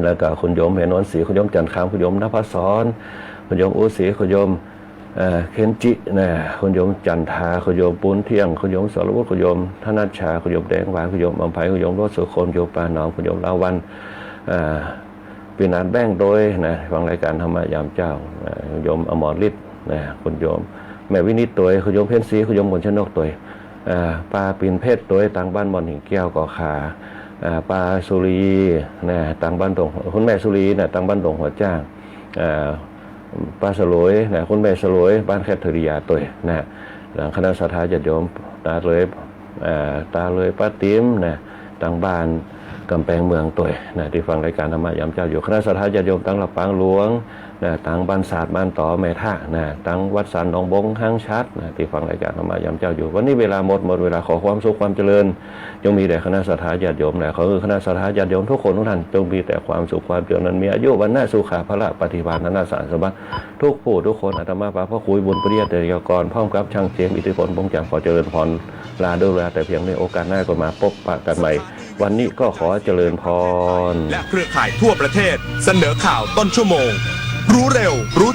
แล้วก็คุณโยมเห็นนศรีคุณโยมจันทร์คำคุณโยมนภศรคุณโยมอุศรีคุณโยมเคนจินะคุณโยมจันทาคุณโยมปุ้นเที่ยงคุณโยมสรวุฒิคุณโยมธนัชชาคุณโยมแดงหวานคุณโยมอัมภัยคุณโยมรสสุคนคุณโยมปาหนองคุณโยมลาวันปีนานแบ่งโดยนะฟังรายการธรรมยามเจ้าคุณโยมอมรฤทธิ์นะคุณโยมแม่วินิจตัวคุณโยมเพ็ญศรีคุณโยมมนชนกตัวปลาปีนเพชรตัวต่างบ้านบอนหิงแก้วก่อขาปลาสุรีนะต่างบ้านตรงคุณแม่สุรีนะต่างบ้านตรงหัวจ้างปลาสลวยนะคุณแม่สลวยบ้านแคทเธอริยาตัวนะหลังคณะสัตยาญาติโยมตาเลยป้าติ๋มนะต่างบ้านกำแพงเมืองตัวนะที่ฟังรายการธรรมะยามเจ้าอยู่คณะสัตยาญาติโยมตั้งลำปางหลวงนะตั้งบ้านศาสตร์บ้านต่อแม่ท่านะตั้งวัดสันหนองบงห้างชัดนะที่ฟังรายการธรรมะยามเจ้าอยู่วันนี้เวลาหมดเวลาขอความสุขความเจริญจงมีแต่คณะสัตยาญาติโยมนะขอคณะสัตยาญาติโยมทุกคนทุกท่านจงมีแต่ความสุขความเจริญมีอายุวันน่าสุขาพระปฏิภาณนาสารสมบัติทุกผู้ทุกคนอาตมาพระครูบุญปริยัติยากรพร้อมกับช่างเสียงอิทธิพลบงจังขอเจริญพรลาด้วยเวลาแต่เพียงในโอกาสหน้าก็มาพบปะกันใหม่วันนี้ก็ขอเจริญพรและเครือข่ายทั่วประเทศเสนอข่าวต้นชั่วโมงรู้เร็วรู้